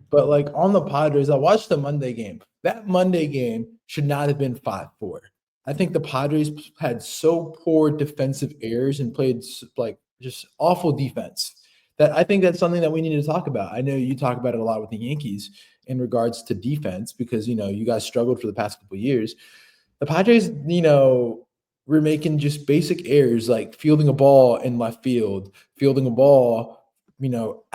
But like on the Padres, I watched the Monday game. That Monday game should not have been 5-4. I think the Padres had so poor defensive errors and played like just awful defense that I think that's something that we need to talk about. I know you talk about it a lot with the Yankees in regards to defense because, you know, you guys struggled for the past couple of years. The Padres, you know, were making just basic errors like fielding a ball in left field, fielding a ball, you know,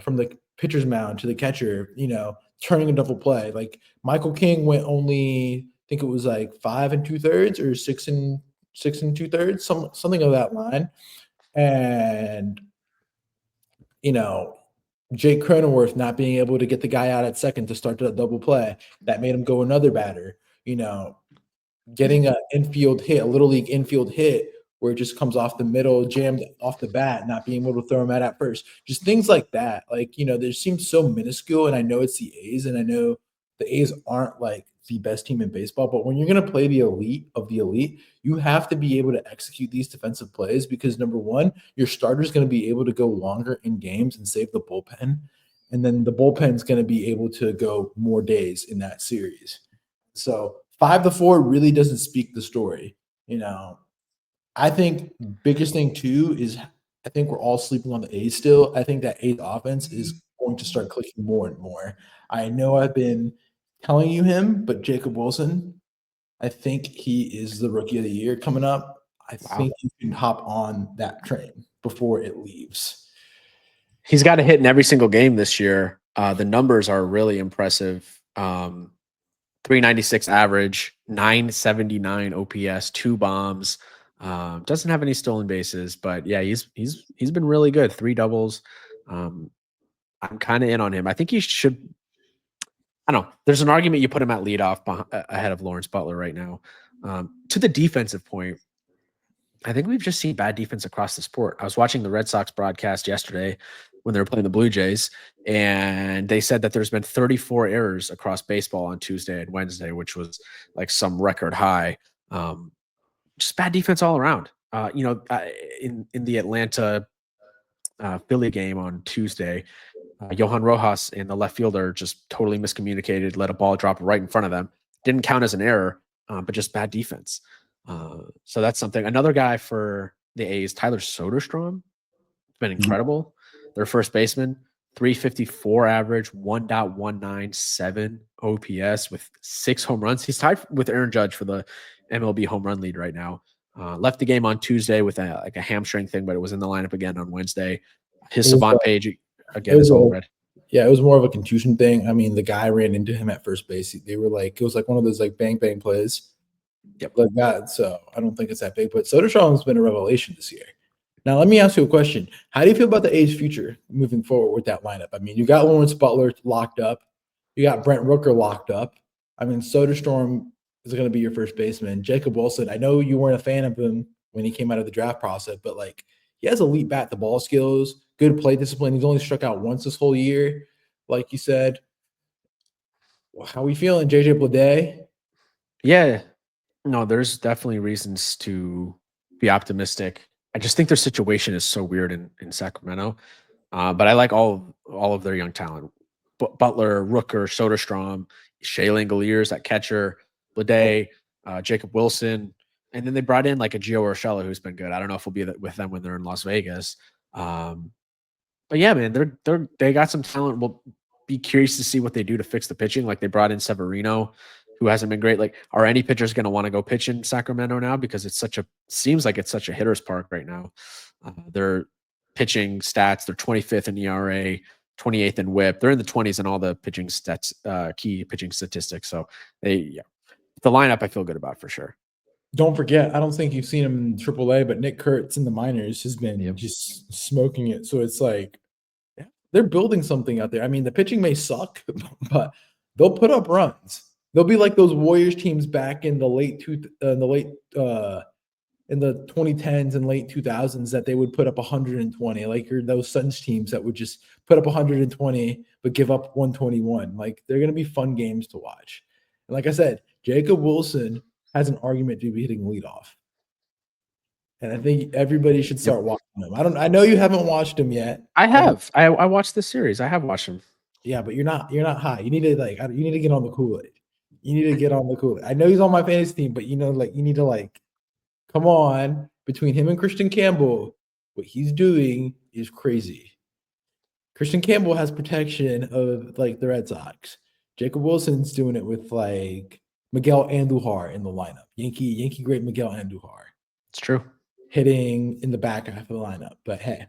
from the pitcher's mound to the catcher, you know, turning a double play. Like Michael King went only, I think it was like 5 2/3 or 6 2/3, something of that line. And, you know, Jake Cronenworth not being able to get the guy out at second to start the double play, that made him go another batter, you know, getting a little league infield hit where it just comes off the middle, jammed off the bat, not being able to throw him out at first. Just things like that. Like, you know, they seem so minuscule, and I know it's the A's, and I know the A's aren't like the best team in baseball, but when you're going to play the elite of the elite, you have to be able to execute these defensive plays because number one, your starter is going to be able to go longer in games and save the bullpen. And then the bullpen is going to be able to go more days in that series. So 5-4 really doesn't speak the story. You know, I think biggest thing too is I think we're all sleeping on the A's still. I think that A's offense is going going to start clicking more and more. I know I've been telling you him, but Jacob Wilson, I think he is the rookie of the year coming up. I think you can hop on that train before it leaves. He's got a hit in every single game this year. The numbers are really impressive. 396 average, 979 OPS, 2 bombs. Doesn't have any stolen bases, but yeah, he's been really good. 3 doubles. I'm kind of in on him. I think he should. I don't know. There's an argument you put him at leadoff ahead of Lawrence Butler right now. To the defensive point, I think we've just seen bad defense across the sport. I was watching the Red Sox broadcast yesterday when they were playing the Blue Jays, and they said that there's been 34 errors across baseball on Tuesday and Wednesday, which was like some record high. Just bad defense all around. In the Atlanta Philly game on Tuesday, Johan Rojas and the left fielder just totally miscommunicated, let a ball drop right in front of them. Didn't count as an error, but just bad defense. So that's something. Another guy for the A's, Tyler Soderstrom, it's been incredible. Their first baseman, 354 average, 1.197 OPS with 6 home runs. He's tied with Aaron Judge for the MLB home run lead right now. Left the game on Tuesday with a hamstring thing, but it was in the lineup again on Wednesday. His Savant page again is all red. Yeah, it was more of a contusion thing. I mean, the guy ran into him at first base. They were like, it was like one of those like bang bang plays. Yep. Like that. So I don't think it's that big. But Soderstrom has been a revelation this year. Now, let me ask you a question. How do you feel about the A's future moving forward with that lineup? I mean, you got Lawrence Butler locked up. You got Brent Rooker locked up. I mean, Soderstrom is going to be your first baseman. Jacob Wilson, I know you weren't a fan of him when he came out of the draft process, but like he has elite bat to ball skills, good play discipline. He's only struck out once this whole year, like you said. Well, how are we feeling, JJ Bleday? Yeah. No, there's definitely reasons to be optimistic. I just think their situation is so weird in Sacramento. But I like all of their young talent. Butler, Rooker, Soderstrom, Shea Langoliers at catcher, Bleday, Jacob Wilson. And then they brought in like a Gio Urshela who's been good. I don't know if we'll be with them when they're in Las Vegas. But yeah, man, they got some talent. We'll be curious to see what they do to fix the pitching. Like they brought in Severino, who hasn't been great. Like, are any pitchers going to want to go pitch in Sacramento now? Because seems like it's such a hitter's park right now. Their pitching stats, they're 25th in ERA, 28th in WHIP. They're in the 20s in all the pitching stats, key pitching statistics. So the lineup I feel good about for sure. Don't forget, I don't think you've seen him in AAA, but Nick Kurtz in the minors has been just smoking it. So it's like they're building something out there. I mean, the pitching may suck, but they'll put up runs. They'll be like those Warriors teams back in the in the 2010s and late 2000s that they would put up 120. Like those Suns teams that would just put up 120 but give up 121. Like they're gonna be fun games to watch. And like I said, Jacob Wilson has an argument to be hitting leadoff. And I think everybody should start watching him. I know you haven't watched him yet. I have. I watched this series. I have watched him. Yeah, but you're not high. You need to get on the Kool-Aid. You need to get on the Kool-Aid. I know he's on my fantasy team, but you need to come on. Between him and Christian Campbell, what he's doing is crazy. Christian Campbell has protection of the Red Sox. Jacob Wilson's doing it with Miguel Andujar in the lineup. Yankee great Miguel Andujar. It's true. Hitting in the back half of the lineup. But hey,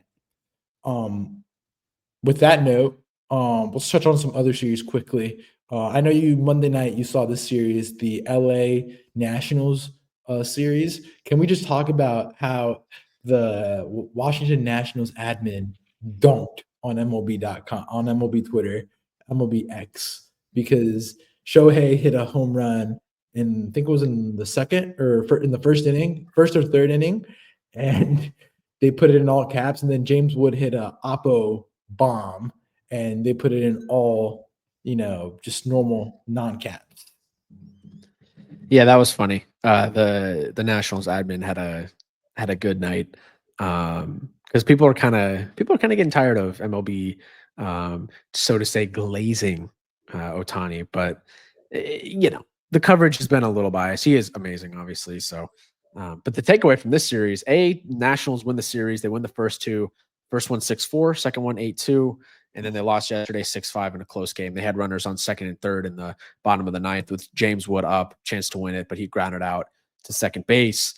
with that note, let's touch on some other series quickly. I know Monday night you saw this series, the LA Nationals series. Can we just talk about how the Washington Nationals admin dunked on MLB.com, on MLB Twitter, MLB X, because Shohei hit a home run I think it was in the second or in the first or third inning, and they put it in all caps. And then James Wood hit a Oppo bomb, and they put it in all, just normal non-caps. Yeah, that was funny. The Nationals admin had a good night because people are kind of getting tired of MLB, so to say, glazing Ohtani, but the coverage has been a little biased. He is amazing, obviously. So, but the takeaway from this series, Nationals win the series. They win the first two. First one 6-4, second one 8-2. And then they lost yesterday 6-5 in a close game. They had runners on second and third in the bottom of the ninth with James Wood up, chance to win it, but he grounded out to second base.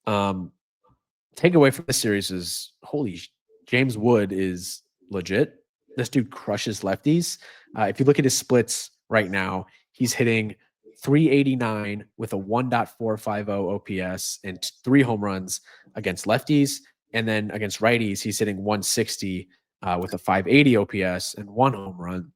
Takeaway from this series is James Wood is legit. This dude crushes lefties. If you look at his splits right now, he's hitting 389 with a 1.450 OPS and 3 home runs against lefties. And then against righties, he's hitting 160 with a 580 OPS and 1 home run.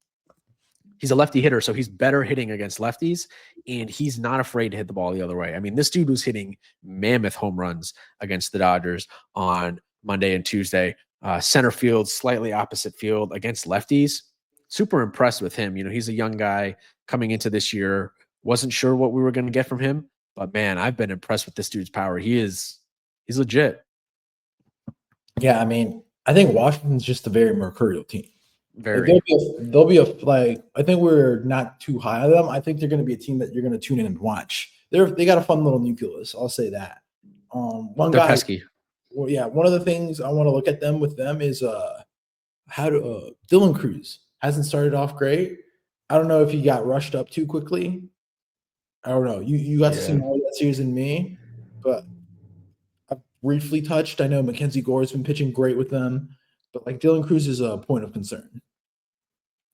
He's a lefty hitter, so he's better hitting against lefties, and he's not afraid to hit the ball the other way. I mean, this dude was hitting mammoth home runs against the Dodgers on Monday and Tuesday. Center field, slightly opposite field against lefties. Super impressed with him. You know, he's a young guy coming into this year. Wasn't sure what we were going to get from him, but man, I've been impressed with this dude's power. He's legit. Yeah, I mean, I think Washington's just a very mercurial team. Very. Like, they'll be a like. I think we're not too high on them. I think they're going to be a team that you're going to tune in and watch. They got a fun little nucleus. I'll say that. One They're guy. pesky. Well, yeah. One of the things I want to look at them is how to Dylan Cruz hasn't started off great. I don't know if he got rushed up too quickly. I don't know. You got to see more of that series than me, but I briefly touched. I know Mackenzie Gore's been pitching great with them, but like Dylan Cruz is a point of concern.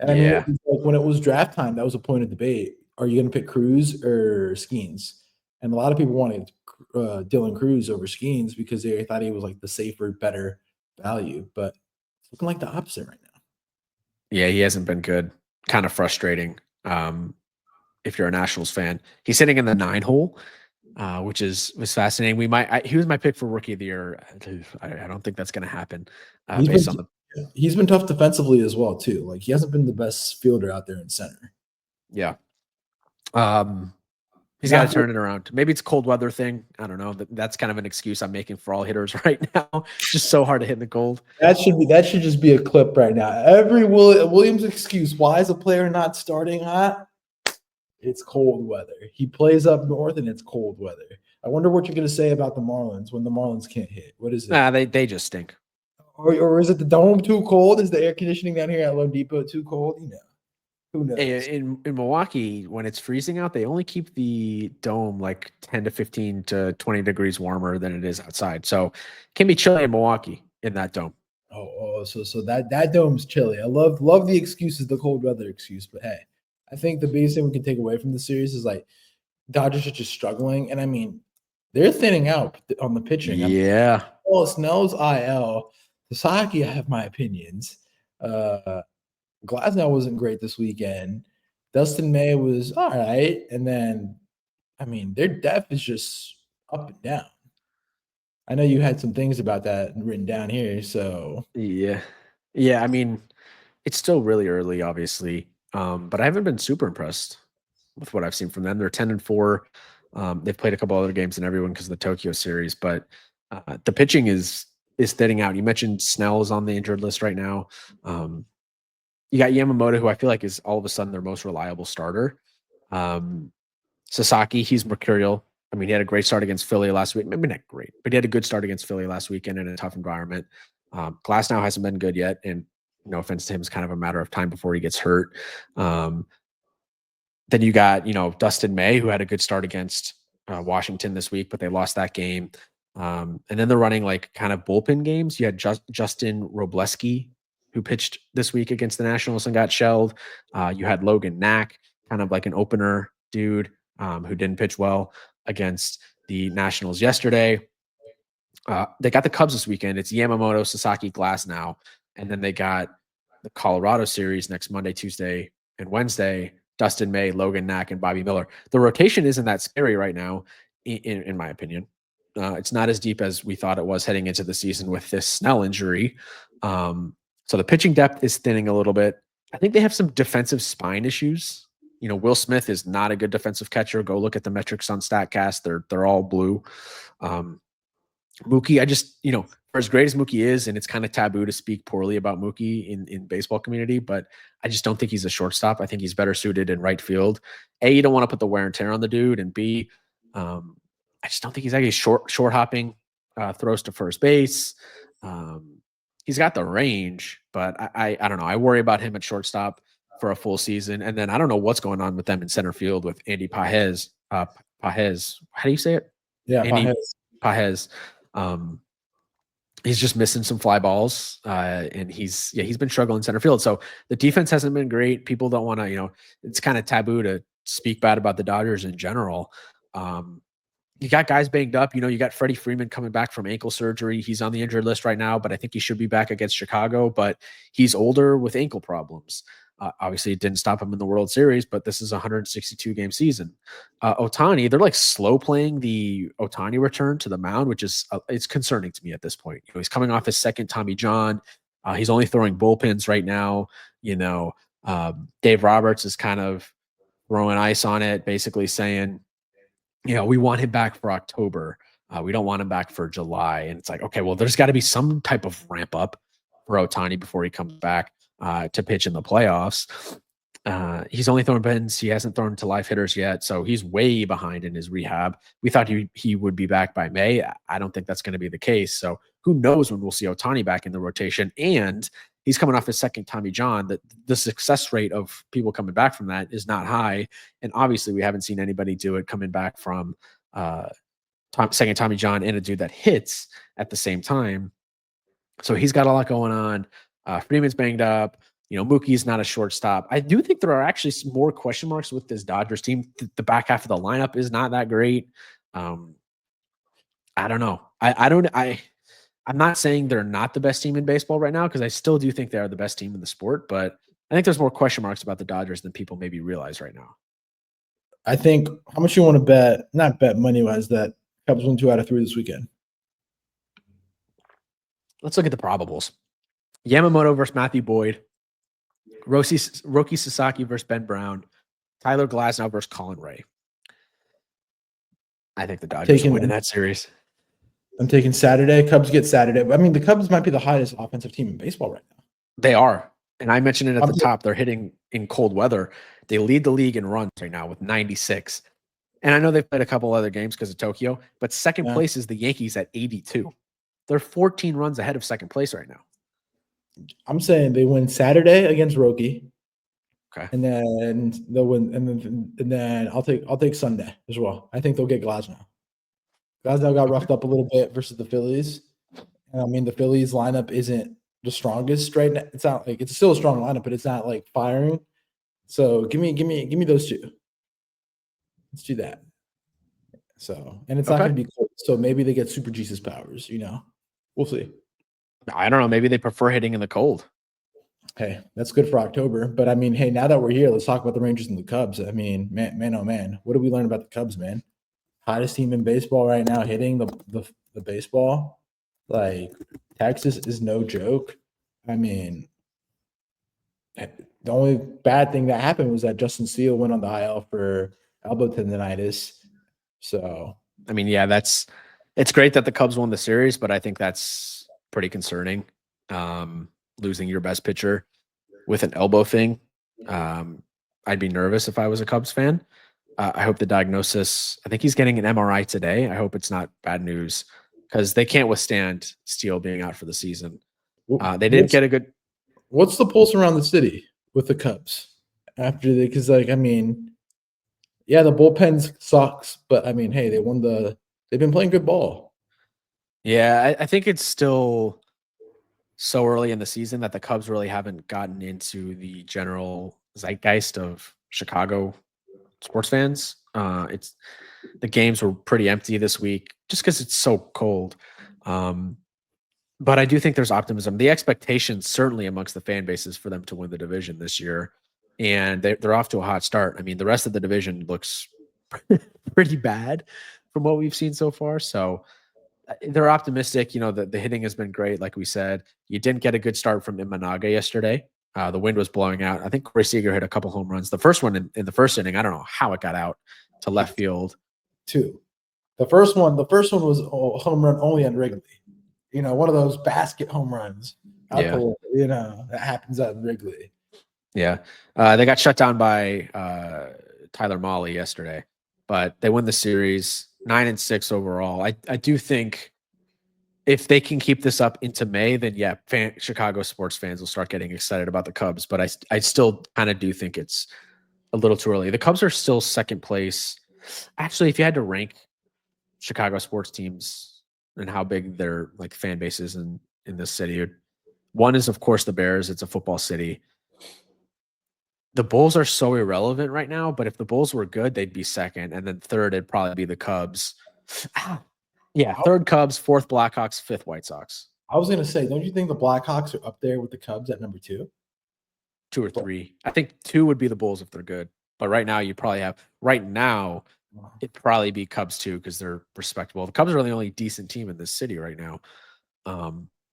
And I mean, like when it was draft time, that was a point of debate. Are you going to pick Cruz or Skeens? And a lot of people wanted Dylan Cruz over Skeens because they thought he was like the safer, better value. But it's looking like the opposite right now. Yeah, he hasn't been good. Kind of frustrating. If you're a Nationals fan, he's sitting in the 9 hole, which was fascinating. He was my pick for rookie of the year. I don't think that's going to happen. He's been tough defensively as well too. Like he hasn't been the best fielder out there in center. Yeah. He's got to turn it around. Maybe it's a cold weather thing. I don't know. That's kind of an excuse I'm making for all hitters right now. It's just so hard to hit in the cold. That should just be a clip right now. Every Williams excuse. Why is a player not starting hot? It's cold weather. He plays up north and it's cold weather. I wonder what you're going to say about the Marlins when the Marlins can't hit. What is it? Nah, they just stink. Or is it the dome too cold? Is the air conditioning down here at Lone Depot too cold? You know, who knows? In Milwaukee, when it's freezing out, they only keep the dome like 10 to 15 to 20 degrees warmer than it is outside. So it can be chilly in Milwaukee in that dome. So that dome's chilly. I love the excuses, the cold weather excuse. But hey, I think the biggest thing we can take away from the series is like Dodgers are just struggling, and I mean they're thinning out on the pitching. Yeah. Well, Snell's IL. Sasaki, I have my opinions. Glasnow wasn't great this weekend. Dustin May was all right. And then, I mean, their depth is just up and down. I know you had some things about that written down here. So, yeah. I mean, it's still really early, obviously. But I haven't been super impressed with what I've seen from them. They're 10-4. They've played a couple other games than everyone because of the Tokyo series. But the pitching is thinning out. You mentioned Snell is on the injured list right now. You got Yamamoto, who I feel like is all of a sudden their most reliable starter. Sasaki, he's mercurial. I mean, he had a great start against Philly last week. Maybe not great, but he had a good start against Philly last weekend in a tough environment. Glasnow hasn't been good yet, and no offense to him, it's kind of a matter of time before he gets hurt. Then you got, Dustin May, who had a good start against Washington this week, but they lost that game. And then they're running like kind of bullpen games. You had Justin Robleski, who pitched this week against the Nationals and got shelled. You had Logan Knack, kind of like an opener dude who didn't pitch well against the Nationals yesterday. They got the Cubs this weekend. It's Yamamoto, Sasaki, Glasnow. And then they got the Colorado series next Monday, Tuesday, and Wednesday. Dustin May, Logan Knack, and Bobby Miller. The rotation isn't that scary right now, in my opinion. It's not as deep as we thought it was heading into the season with this Snell injury. So the pitching depth is thinning a little bit. I think they have some defensive spine issues. Will Smith is not a good defensive catcher. Go look at the metrics on StatCast. They're all blue. Mookie, I just, for as great as Mookie is, and it's kind of taboo to speak poorly about Mookie in baseball community, but I just don't think he's a shortstop. I think he's better suited in right field. A, you don't want to put the wear and tear on the dude, and B, I just don't think he's actually short hopping, throws to first base. he's got the range, but I don't know. I worry about him at shortstop for a full season. And then I don't know what's going on with them in center field with Andy Pajes. Pajes. How do you say it? Yeah, Andy Pajes. He's just missing some fly balls. And he's been struggling in center field. So the defense hasn't been great. People don't want to, it's kind of taboo to speak bad about the Dodgers in general. You got guys banged up. You got Freddie Freeman coming back from ankle surgery. He's on the injured list right now, but I think he should be back against Chicago. But he's older with ankle problems. Obviously, it didn't stop him in the World Series, but this is a 162-game season. Ohtani, they're like slow playing the Ohtani return to the mound, which is it's concerning to me at this point. He's coming off his second Tommy John. He's only throwing bullpens right now. Dave Roberts is kind of throwing ice on it, basically saying, we want him back for October. We don't want him back for July. And it's like, okay, well, there's got to be some type of ramp up for Ohtani before he comes back to pitch in the playoffs. He's only thrown pins. He hasn't thrown to live hitters yet. So he's way behind in his rehab. We thought he would be back by May. I don't think that's going to be the case. So who knows when we'll see Ohtani back in the rotation. And he's coming off his second Tommy John. The success rate of people coming back from that is not high. And obviously we haven't seen anybody do it coming back from second Tommy John and a dude that hits at the same time. So he's got a lot going on. Freeman's banged up. Mookie's not a shortstop. I do think there are actually some more question marks with this Dodgers team. The back half of the lineup is not that great. I don't know. I'm not saying they're not the best team in baseball right now, because I still do think they are the best team in the sport, but I think there's more question marks about the Dodgers than people maybe realize right now. I think how much you want to bet, not bet money-wise, that Cubs win 2 out of 3 this weekend. Let's look at the probables. Yamamoto versus Matthew Boyd. Roki Sasaki versus Ben Brown. Tyler Glasnow versus Colin Ray. I think the Dodgers are winning that series. I'm taking Saturday. Cubs get Saturday. I mean, the Cubs might be the highest offensive team in baseball right now. They are. And I mentioned it at the top. They're hitting in cold weather. They lead the league in runs right now with 96. And I know they've played a couple other games because of Tokyo, but second place is the Yankees at 82. They're 14 runs ahead of second place right now. I'm saying they win Saturday against Roki. Okay. And then they'll win, and then I'll take Sunday as well. I think they'll get Glasnow. Glasnow got roughed up a little bit versus the Phillies. And I mean, the Phillies lineup isn't the strongest right now. It's not like it's still a strong lineup, but it's not like firing. So give me those two. Let's do that. So, and it's not going to be cold. So maybe they get Super Jesus powers. We'll see. I don't know. Maybe they prefer hitting in the cold. Hey, that's good for October. But I mean, hey, now that we're here, let's talk about the Rangers and the Cubs. I mean, man, oh man, what did we learn about the Cubs, man? Hottest team in baseball right now, hitting the baseball. Like, Texas is no joke. I mean, the only bad thing that happened was that Justin Steele went on the IL for elbow tendonitis. So, I mean, yeah, it's great that the Cubs won the series, but I think that's pretty concerning. Losing your best pitcher with an elbow thing. I'd be nervous if I was a Cubs fan. I hope the diagnosis, I think he's getting an MRI today. I hope it's not bad news, because they can't withstand Steele being out for the season. They didn't get a good. What's the pulse around the city with the Cubs because I mean, yeah, the bullpen sucks, but I mean, hey, they've been playing good ball. Yeah, I think it's still so early in the season that the Cubs really haven't gotten into the general zeitgeist of Chicago sports fans. The games were pretty empty this week just because it's so cold. But I do think there's optimism. The expectations certainly amongst the fan bases for them to win the division this year, and they're off to a hot start. I mean, the rest of the division looks pretty bad from what we've seen so far. So they're optimistic. The hitting has been great. Like we said, you didn't get a good start from Imanaga yesterday. The wind was blowing out. I think Corey Seager hit a couple home runs. The first one in the first inning, I don't know how it got out to left field. 2. The first one was a home run only on Wrigley. One of those basket home runs. That happens at Wrigley. Yeah. They got shut down by Tyler Mahle yesterday, but they won the series 9-6 overall. I do think if they can keep this up into May, then yeah, Chicago sports fans will start getting excited about the Cubs. But I still kind of do think it's a little too early. The Cubs are still second place. Actually, if you had to rank Chicago sports teams and how big their like fan base is in this city, one is of course the Bears. It's a football city. The Bulls are so irrelevant right now, but if the Bulls were good, they'd be second, and then third it'd probably be the Cubs. Yeah, third Cubs, fourth Blackhawks, fifth White Sox. I was gonna say, don't you think the Blackhawks are up there with the Cubs at number 2? 2 or 3. I think 2 would be the Bulls if they're good. But right now, it'd probably be Cubs too because they're respectable. The Cubs are the only decent team in this city right now.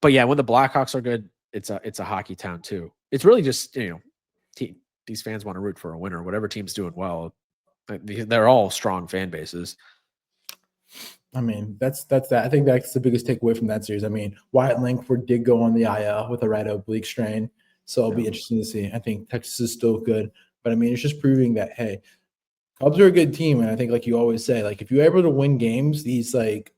But yeah, when the Blackhawks are good, it's a hockey town too. It's really just these fans want to root for a winner. Whatever team's doing well, they're all strong fan bases. I mean, that's that. I think that's the biggest takeaway from that series. I mean, Wyatt Langford did go on the IL with a right oblique strain, so it'll be interesting to see. I think Texas is still good, but I mean, it's just proving that, hey, Cubs are a good team, and I think, like you always say, like if you're able to win games, these like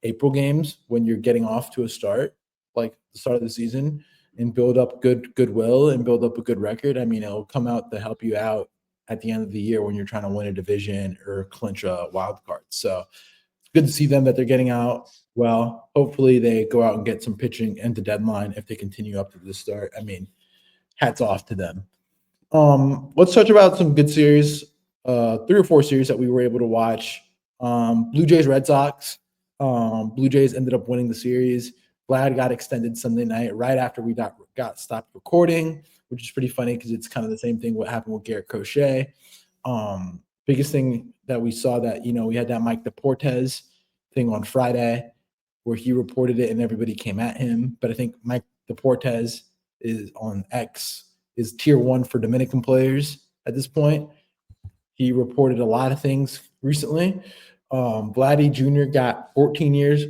April games when you're getting off to a start, like the start of the season, and build up goodwill and build up a good record, I mean, it'll come out to help you out at the end of the year when you're trying to win a division or clinch a wild card. So it's good to see them that they're getting out well. Hopefully they go out and get some pitching at the deadline if they continue up to the start. I mean, hats off to them. Let's touch about some good series, 3 or 4 series that we were able to watch. Blue Jays-Red Sox. Blue Jays ended up winning the series. Vlad got extended Sunday night right after we got stopped recording, which is pretty funny because it's kind of the same thing what happened with Garrett Crochet. Biggest thing that we saw that, we had that Mike Deportes thing on Friday where he reported it and everybody came at him. But I think Mike Deportes is on X, is tier 1 for Dominican players at this point. He reported a lot of things recently. Vladdy Jr. got 14 years,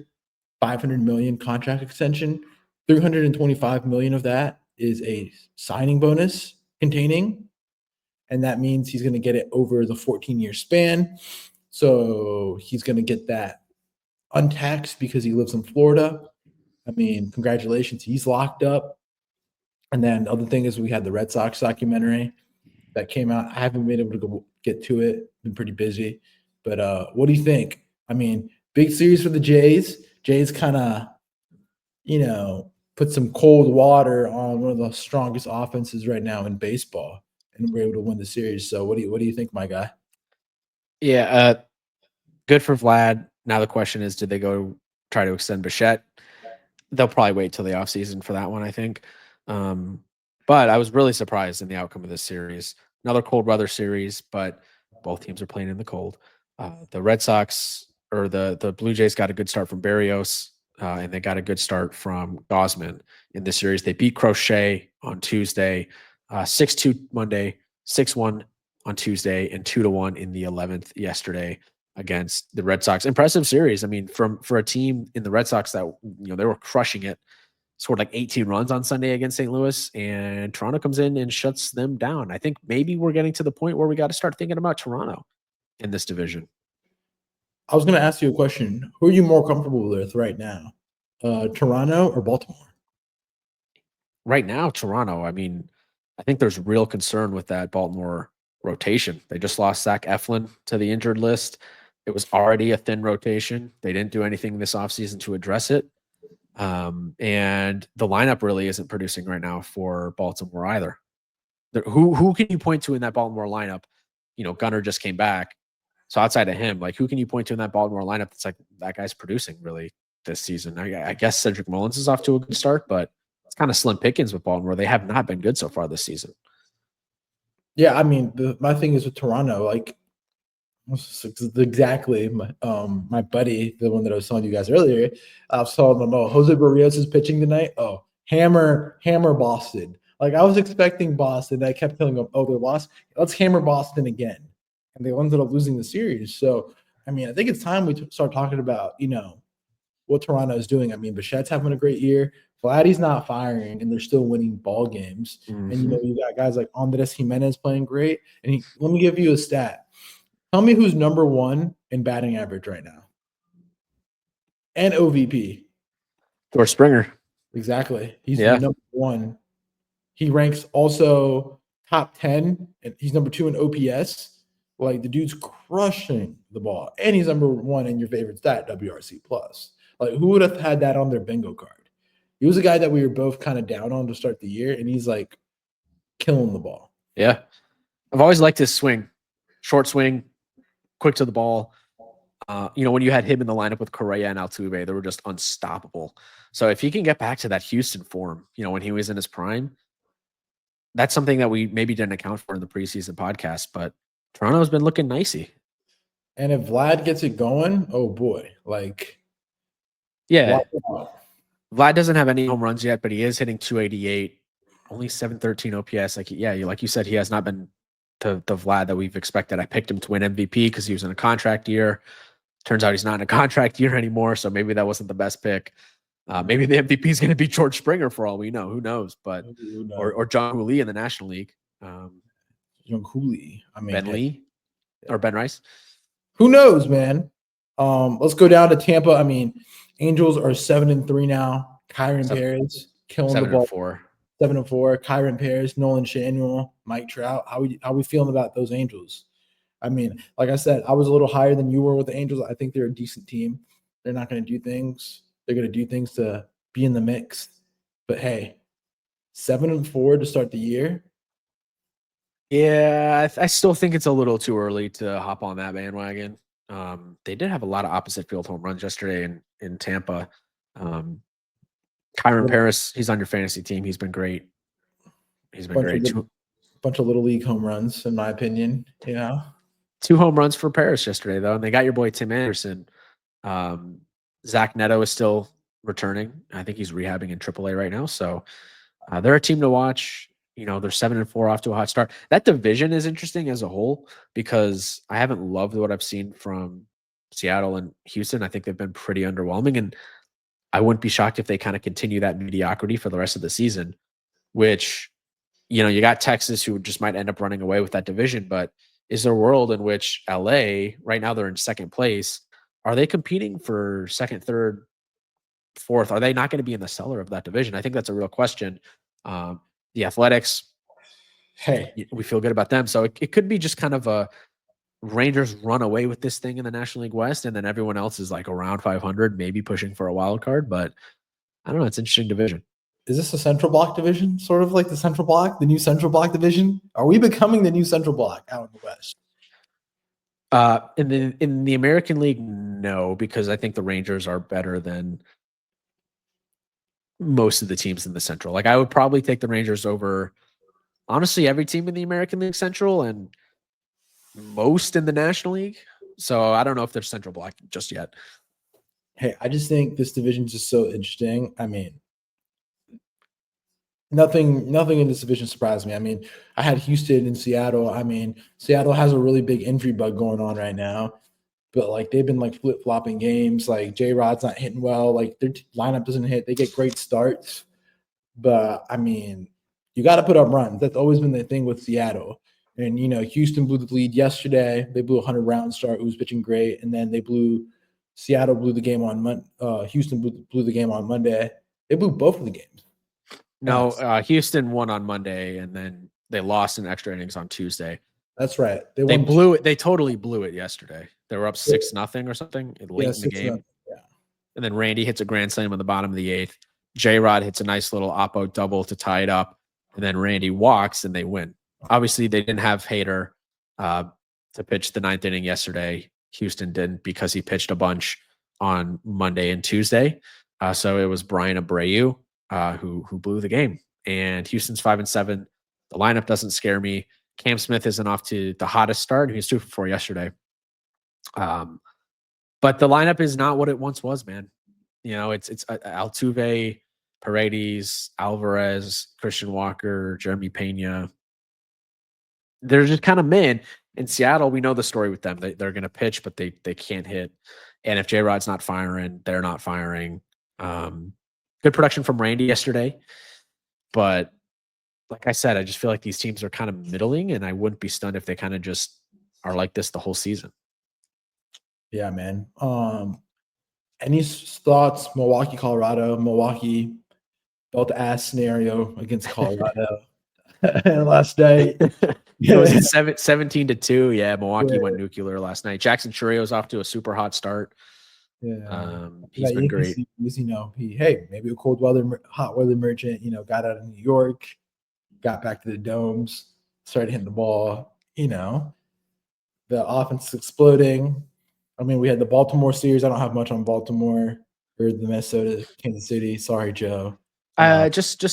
$500 million contract extension. $325 million of that is a signing bonus containing, and that means he's going to get it over the 14-year span. So he's going to get that untaxed because he lives in Florida. I mean, congratulations, he's locked up. And then the other thing is we had the Red Sox documentary that came out. I haven't been able to go get to it. Been pretty busy. But what do you think? I mean, big series for the Jays. Jays kind of, put some cold water on one of the strongest offenses right now in baseball, and we're able to win the series. So what do you think, my guy? Yeah, good for Vlad. Now the question is, did they go try to extend Bichette? They'll probably wait till the offseason for that one, I think. But I was really surprised in the outcome of this series. Another cold weather series, but both teams are playing in the cold. The Red Sox or the Blue Jays got a good start from Berrios, and they got a good start from Gausman in this series. They beat Crochet on Tuesday, 6-2 Monday, 6-1 on Tuesday, and 2-1 in the 11th yesterday against the Red Sox. Impressive series. I mean, for a team in the Red Sox that they were crushing it, scored like 18 runs on Sunday against St. Louis, and Toronto comes in and shuts them down. I think maybe we're getting to the point where we got to start thinking about Toronto in this division. I was going to ask you a question. Who are you more comfortable with right now, Toronto or Baltimore? Right now, Toronto. I mean, I think there's real concern with that Baltimore rotation. They just lost Zach Eflin to the injured list. It was already a thin rotation. They didn't do anything this offseason to address it. And the lineup really isn't producing right now for Baltimore either. Who can you point to in that Baltimore lineup? Gunnar just came back. So outside of him, like who can you point to in that Baltimore lineup that's like that guy's producing really this season? I guess Cedric Mullins is off to a good start, but it's kind of slim pickings with Baltimore. They have not been good so far this season. Yeah, I mean, my thing is with Toronto, like exactly my buddy, the one that I was telling you guys earlier, I was telling them, Jose Barrios is pitching tonight. Oh, hammer Boston. Like I was expecting Boston. I kept telling them, they lost. Let's hammer Boston again. And they ended up losing the series. So, I mean, I think it's time we start talking about, what Toronto is doing. I mean, Bichette's having a great year. Vladdy's not firing, and they're still winning ball games. Mm-hmm. And, you got guys like Andres Jimenez playing great. And let me give you a stat. Tell me who's number 1 in batting average right now. And OVP. George Springer. Exactly. He's Yeah. number 1. He ranks also top 10, and he's number 2 in OPS. Like, the dude's crushing the ball, and he's number 1 in your favorite stat, WRC plus. Like, who would have had that on their bingo card? He was a guy that we were both kind of down on to start the year, and he's like killing the ball. Yeah. I've always liked his swing. Short swing, quick to the ball. When you had him in the lineup with Correa and Altuve, they were just unstoppable. So if he can get back to that Houston form, when he was in his prime, that's something that we maybe didn't account for in the preseason podcast, but Toronto's been looking nicey. And if Vlad gets it going, oh boy. Vlad doesn't have any home runs yet, but he is hitting 288, only 713 OPS. Like you said, he has not been the Vlad that we've expected. I picked him to win MVP because he was in a contract year. Turns out he's not in a contract year anymore, so maybe that wasn't the best pick. Maybe the MVP is going to be George Springer for all we know. Who knows? But or Jung Hoo Lee in the National League. Jung Hoo Lee. Ben Lee or Ben Rice. Who knows, man? Let's go down to Tampa. I mean, Angels are 7-3 now. Kyron Perez killing the ball. 7-4. Kyron Perez, Nolan Schanuel, Mike Trout. How we feeling about those Angels? I mean, like I said, I was a little higher than you were with the Angels. I think they're a decent team. They're not going to do things. They're going to do things to be in the mix. But hey, 7-4 to start the year. Yeah, I still think it's a little too early to hop on that bandwagon. They did have a lot of opposite field home runs yesterday in Tampa. Kyron Perez, he's on your fantasy team. He's been great. Bunch of little league home runs, in my opinion. 2 home runs for Paris yesterday, though, and they got your boy Tim Anderson. Zach Neto is still returning. I think he's rehabbing in AAA right now. So they're a team to watch. They're 7-4 off to a hot start. That division is interesting as a whole because I haven't loved what I've seen from Seattle and Houston. I think they've been pretty underwhelming, and I wouldn't be shocked if they kind of continue that mediocrity for the rest of the season, which, you got Texas who just might end up running away with that division, but is there a world in which LA, right now they're in second place, are they competing for second, third, fourth? Are they not going to be in the cellar of that division? I think that's a real question. The Athletics, hey, we feel good about them. So it could be just kind of a Rangers run away with this thing in the National League West, and then everyone else is like around 500, maybe pushing for a wild card. But I don't know. It's an interesting division. Is this a Central Block division? Sort of like the Central Block, the new Central Block division? Are we becoming the new Central Block out in the West? In the American League, no, because I think the Rangers are better than most of the teams in the Central. Like, I would probably take the Rangers over, honestly, every team in the American League Central and most in the National League. So I don't know if they're Central Block just yet. Hey, I just think this division is just so interesting. I mean, nothing in this division surprised me. I mean, I had Houston and Seattle. I mean, Seattle has a really big injury bug going on right now, but like they've been like flip-flopping games. Like J-Rod's not hitting well. Like their lineup doesn't hit. They get great starts, but I mean, you got to put up runs. That's always been the thing with Seattle. And Houston blew the lead yesterday. They blew a 100-round start. Who was pitching great, and then Seattle blew the game on Houston blew the game on Monday. They blew both of the games. No, Houston won on Monday, and then they lost in extra innings on Tuesday. That's right. They blew it. They totally blew it yesterday. They were up 6-0 or something late in the game. Yeah. And then Randy hits a grand slam on the bottom of the 8th. J-Rod hits a nice little oppo double to tie it up, and then Randy walks, and they win. Obviously, they didn't have Hader to pitch the 9th inning yesterday. Houston didn't because he pitched a bunch on Monday and Tuesday. So it was Brian Abreu who blew the game. And Houston's 5-7. The lineup doesn't scare me. Cam Smith isn't off to the hottest start. He was 2 for 4 yesterday. But the lineup is not what it once was, man. It's Altuve, Paredes, Alvarez, Christian Walker, Jeremy Pena. They're just kind of men. In Seattle, we know the story with them. They're going to pitch, but they can't hit. And if J-Rod's not firing, they're not firing. Good production from Randy yesterday. But like I said, I just feel like these teams are kind of middling, and I wouldn't be stunned if they kind of just are like this the whole season. Yeah, man. Any thoughts? Milwaukee, Colorado. Milwaukee belt ass scenario against Colorado last night. It was 17-2. Yeah, Milwaukee Yeah. went nuclear last night. Jackson Churrio's off to a super hot start. He's been great. Hey, maybe a hot weather merchant. Got out of New York, got back to the domes, started hitting the ball. The offense is exploding. I mean, we had the Baltimore series. I don't have much on Baltimore or the Minnesota, Kansas City. Sorry, Joe. Just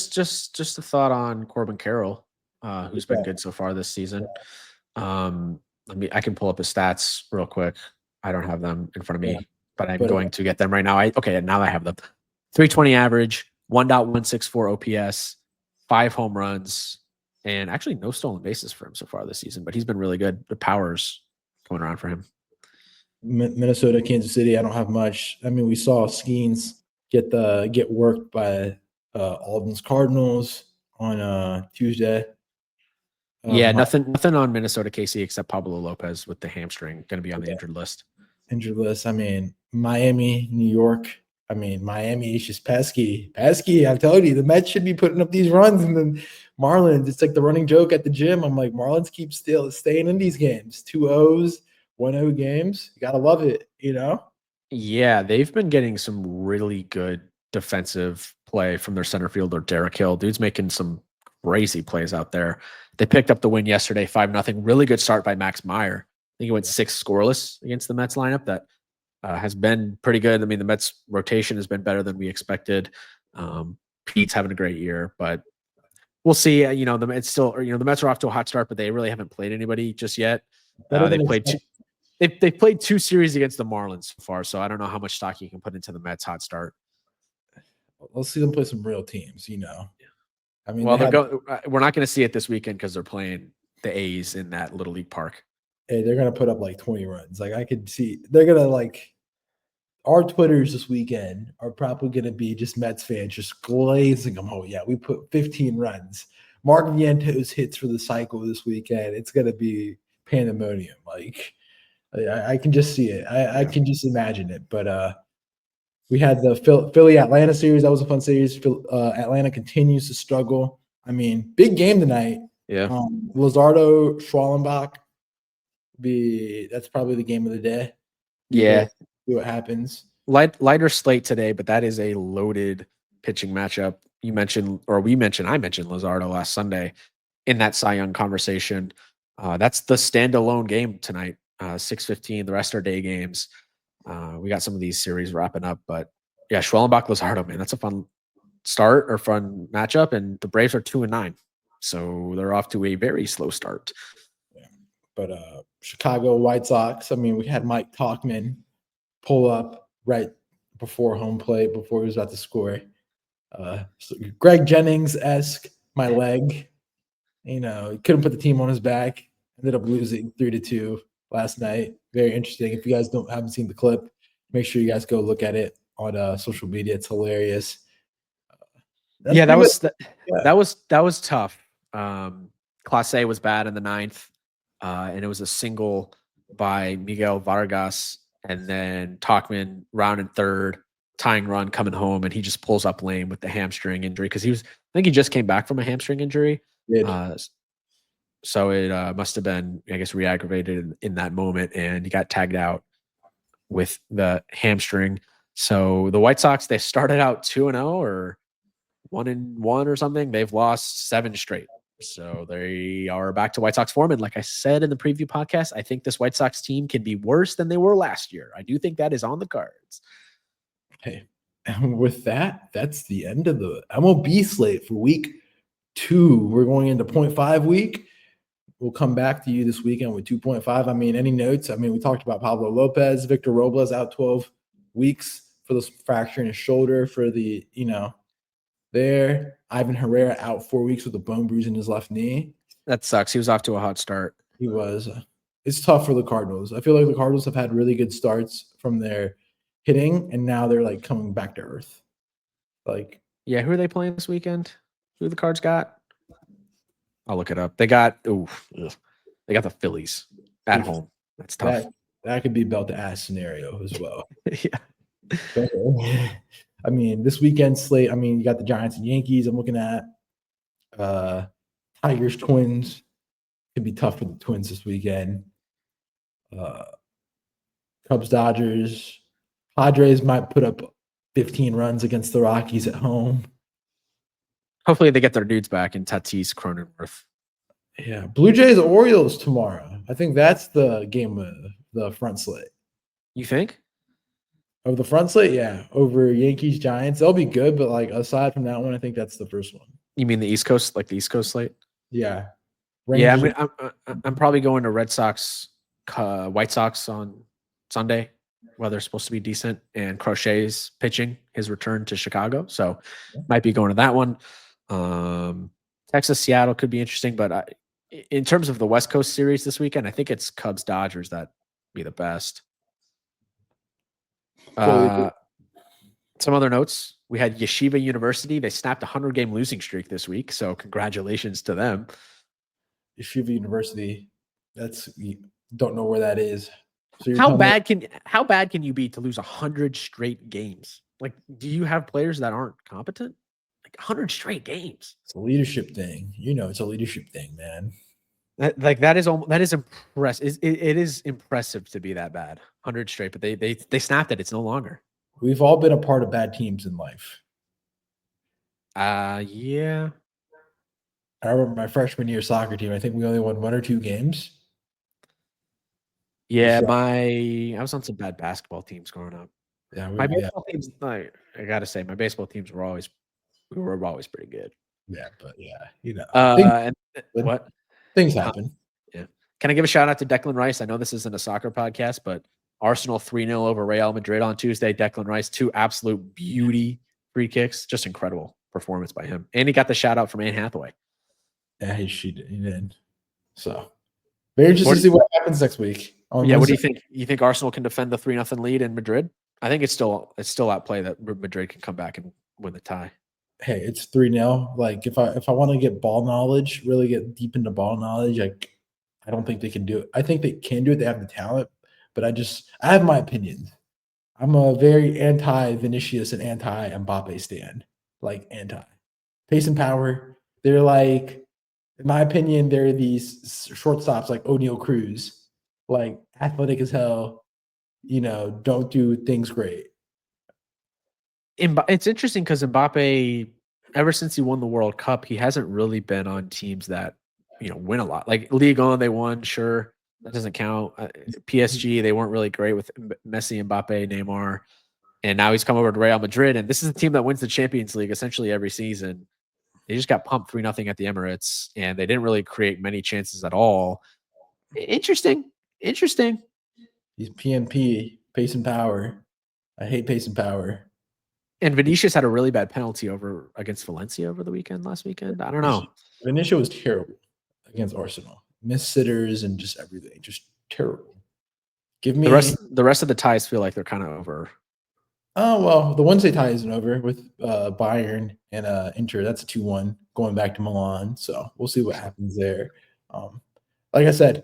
a thought on Corbin Carroll, who's been good so far this season. I can pull up his stats real quick. I don't have them in front of me, but I'm going to get them right now. Now I have them. 320 average, 1.164 OPS, 5 home runs, and actually no stolen bases for him so far this season. But he's been really good. The power's going around for him. Minnesota, Kansas City. I don't have much. I mean, we saw Skeens get worked by Alden's Cardinals on Tuesday. Yeah, nothing on Minnesota KC except Pablo Lopez with the hamstring going to be on the injured list. I mean, Miami, New York. I mean, Miami is just pesky. I'm telling you, the Mets should be putting up these runs, and then Marlins. It's like the running joke at the gym. I'm like, Marlins keep staying in these games. 2-0s, 1-0 games. You gotta love it, Yeah, they've been getting some really good defensive play from their center fielder, Derek Hill. Dude's making some crazy plays out there. They picked up the win yesterday, 5-0. Really good start by Max Meyer. I think he went 6 scoreless against the Mets lineup. That has been pretty good. I mean, the Mets rotation has been better than we expected. Pete's having a great year, but we'll see. The Mets the Mets are off to a hot start, but they really haven't played anybody just yet. They've played 2 series against the Marlins so far, so I don't know how much stock you can put into the Mets hot start. Let's see them play some real teams, I mean, we're not going to see it this weekend because they're playing the A's in that Little League park. Hey, they're going to put up like 20 runs. Like I could see they're going to our Twitters this weekend are probably going to be just Mets fans just glazing them. Oh yeah, we put 15 runs. Mark Vientos hits for the cycle this weekend. It's going to be pandemonium. Like I can just see it. I can just imagine it. But we had the Philly Atlanta series. That was a fun series. Atlanta continues to struggle. I mean, big game tonight. Yeah. Luzardo, Schwallenbach. That's probably the game of the day. Yeah. See what happens. Lighter slate today, but that is a loaded pitching matchup. I mentioned Luzardo last Sunday in that Cy Young conversation. That's the standalone game tonight. 6:15. The rest are day games. We got some of these series wrapping up, but yeah, Schwellenbach, Luzardo, man, that's a fun start or fun matchup. And the Braves are 2-9, so they're off to a very slow start. Yeah. But Chicago White Sox. I mean, we had Mike Tauchman pull up right before home plate before he was about to score. So Greg Jennings-esque, my leg. He couldn't put the team on his back. Ended up losing 3-2 last night. Very interesting. If you guys haven't seen the clip, make sure you guys go look at it on social media. It's hilarious. That was tough. Class A was bad in the 9th, and it was a single by Miguel Vargas, and then Tauchman round in 3rd, tying run coming home, and he just pulls up lame with the hamstring injury because I think he just came back from a hamstring injury. So it must have been, I guess, re-aggravated in that moment, and he got tagged out with the hamstring. So the White Sox, they started out 2-0 or 1-1 or something. They've lost 7 straight. So they are back to White Sox form. And like I said in the preview podcast, I think this White Sox team can be worse than they were last year. I do think that is on the cards. Okay. And with that, that's the end of the MLB slate for week 2. We're going into 0.5 week. We'll come back to you this weekend with 2.5. I mean, any notes? I mean, we talked about Pablo Lopez, Victor Robles out 12 weeks for the fracture in his shoulder for the, there. Ivan Herrera out 4 weeks with a bone bruise in his left knee. That sucks. He was off to a hot start. He was. It's tough for the Cardinals. I feel like the Cardinals have had really good starts from their hitting, and now they're like coming back to earth. Yeah, who are they playing this weekend? Who the Cards got? I'll look it up. They got the Phillies at home. That's tough. That could be belt to ass scenario as well. Yeah. I mean, this weekend slate, I mean, you got the Giants and Yankees I'm looking at. Tigers, Twins. Could be tough for the Twins this weekend. Cubs, Dodgers. Padres might put up 15 runs against the Rockies at home. Hopefully they get their dudes back in Tatis, Cronenworth. Yeah. Blue Jays, Orioles tomorrow. I think that's the game of the front slate. You think? Of the front slate, yeah. Over Yankees, Giants. They'll be good, but like aside from that one, I think that's the first one. You mean the East Coast, like the East Coast slate? Yeah. Yeah, I Rangers- mean, I'm probably going to Red Sox, White Sox on Sunday. Weather's supposed to be decent, and Crochet's pitching his return to Chicago, so might be going to that one. Texas, Seattle could be interesting, but in terms of the West Coast series this weekend, I think it's Cubs, Dodgers that be the best. Some other notes. We had Yeshiva University. They snapped a 100-game losing streak this week, so congratulations to them. Yeshiva University. Don't know where that is. So how bad can you be to lose 100 straight games? Like, do you have players that aren't competent? Like 100 straight games. It's a leadership thing. It's a leadership thing, man. That is impressive. It is impressive to be that bad. 100 straight, but they snapped it. It's no longer. We've all been a part of bad teams in life. Yeah. I remember my freshman year soccer team. I think we only won 1 or 2 games. Yeah, I was on some bad basketball teams growing up. Yeah, my baseball teams. I gotta say, my baseball teams were always pretty good. Yeah, but yeah, what things happen. Yeah. Can I give a shout out to Declan Rice? I know this isn't a soccer podcast, but Arsenal 3-0 over Real Madrid on Tuesday. Declan Rice, 2 absolute beauty free kicks, just incredible performance by him, and he got the shout out from Anne Hathaway. Yeah, he did. So very interesting to see what happens next week. Yeah, what do you think? You think Arsenal can defend the 3-0 lead in Madrid? I think it's still at play that Madrid can come back and win the tie. Hey, it's 3-0. Like if I want to get ball knowledge, really get deep into ball knowledge, I don't think they can do it. I think they can do it. They have the talent, but I have my opinions. I'm a very anti-Vinicius and anti-Mbappe stand. Like anti. Pace and power. They're like, in my opinion, they're these shortstops like O'Neal Cruz. Like athletic as hell, don't do things great. It's interesting because Mbappe, ever since he won the World Cup, he hasn't really been on teams that, win a lot. Like Ligue 1, they won, sure. That doesn't count. PSG, they weren't really great with Messi, Mbappe, Neymar. And now he's come over to Real Madrid. And this is a team that wins the Champions League essentially every season. They just got pumped 3-0 at the Emirates, and they didn't really create many chances at all. Interesting. He's PNP, pace and power. I hate pace and power. And Vinicius had a really bad penalty against Valencia last weekend. I don't know. Vinicius was terrible against Arsenal. Missed sitters and just everything. Just terrible. Give me the rest of the ties feel like they're kind of over. Oh, well, the Wednesday tie isn't over with Bayern and Inter. That's a 2-1 going back to Milan. So we'll see what happens there. Like I said,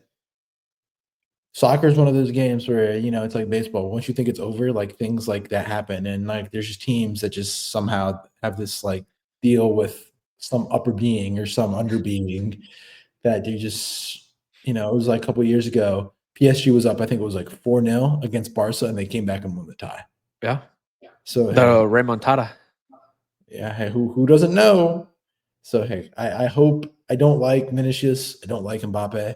soccer is one of those games where, it's like baseball. Once you think it's over, like things like that happen. And like there's just teams that just somehow have this like deal with some upper being or some under being that they just, it was like a couple of years ago. PSG was up, I think it was like 4-0 against Barca, and they came back and won the tie. Yeah. So the remontada. Yeah. Hey, who doesn't know? So hey, I hope. I don't like Vinicius. I don't like Mbappe.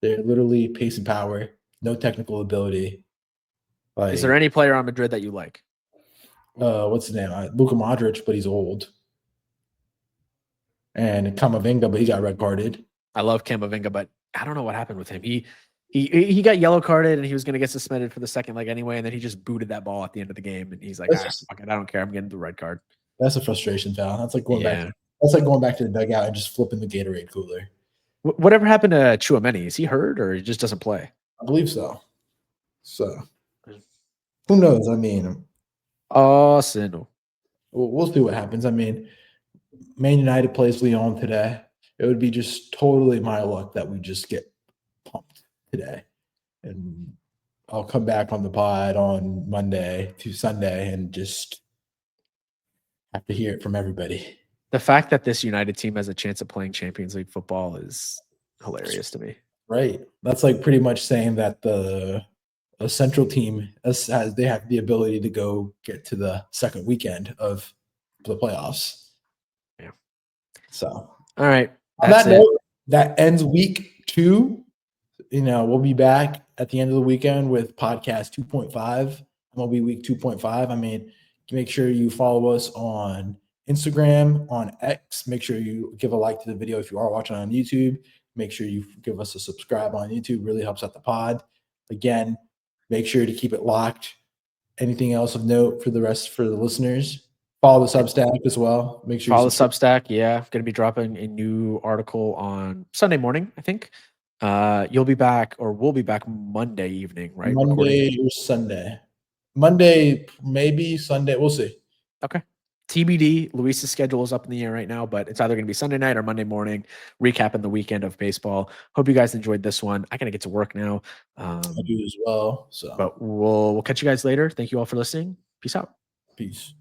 They're literally pace and power, no technical ability. Like, is there any player on Madrid that you like? What's his name? Luka Modric, but he's old. And Camavinga, but he got red carded. I love Camavinga, but I don't know what happened with him. He got yellow carded and he was going to get suspended for the second leg anyway, and then he just booted that ball at the end of the game, and he's like, fuck it, I don't care. I'm getting the red card. That's a frustration foul. That's like going back. That's like going back to the dugout and just flipping the Gatorade cooler. Whatever happened to Tchouaméni? Is he hurt or he just doesn't play? I believe so. So who knows? I mean, Arsenal. We'll see what happens. I mean, Man United plays Lyon today. It would be just totally my luck that we just get pumped today. And I'll come back on the pod on Monday to Sunday and just have to hear it from everybody. The fact that this United team has a chance of playing Champions League football is hilarious to me. Right. That's like pretty much saying that the central team has they have the ability to go get to the second weekend of the playoffs. Yeah. So all right. On that note, that ends week 2. We'll be back at the end of the weekend with podcast 2.5. Will be week 2.5. I mean, make sure you follow us on Instagram, on X. Make sure you give a like to the video if you are watching on YouTube. Make sure you give us a subscribe on YouTube. Really helps out the pod. Again, make sure to keep it locked. Anything else of note for the listeners? Follow the Substack as well. Make sure follow the Substack. Yeah, I'm going to be dropping a new article on Sunday morning, I think. You'll be back, or we'll be back Monday evening, right? Monday or Sunday. Monday, maybe Sunday. We'll see. Okay. TBD. Luis's schedule is up in the air right now, but it's either going to be Sunday night or Monday morning, recapping the weekend of baseball. Hope you guys enjoyed this one. I got to get to work now. I do as well. So, but we'll catch you guys later. Thank you all for listening. Peace out. Peace.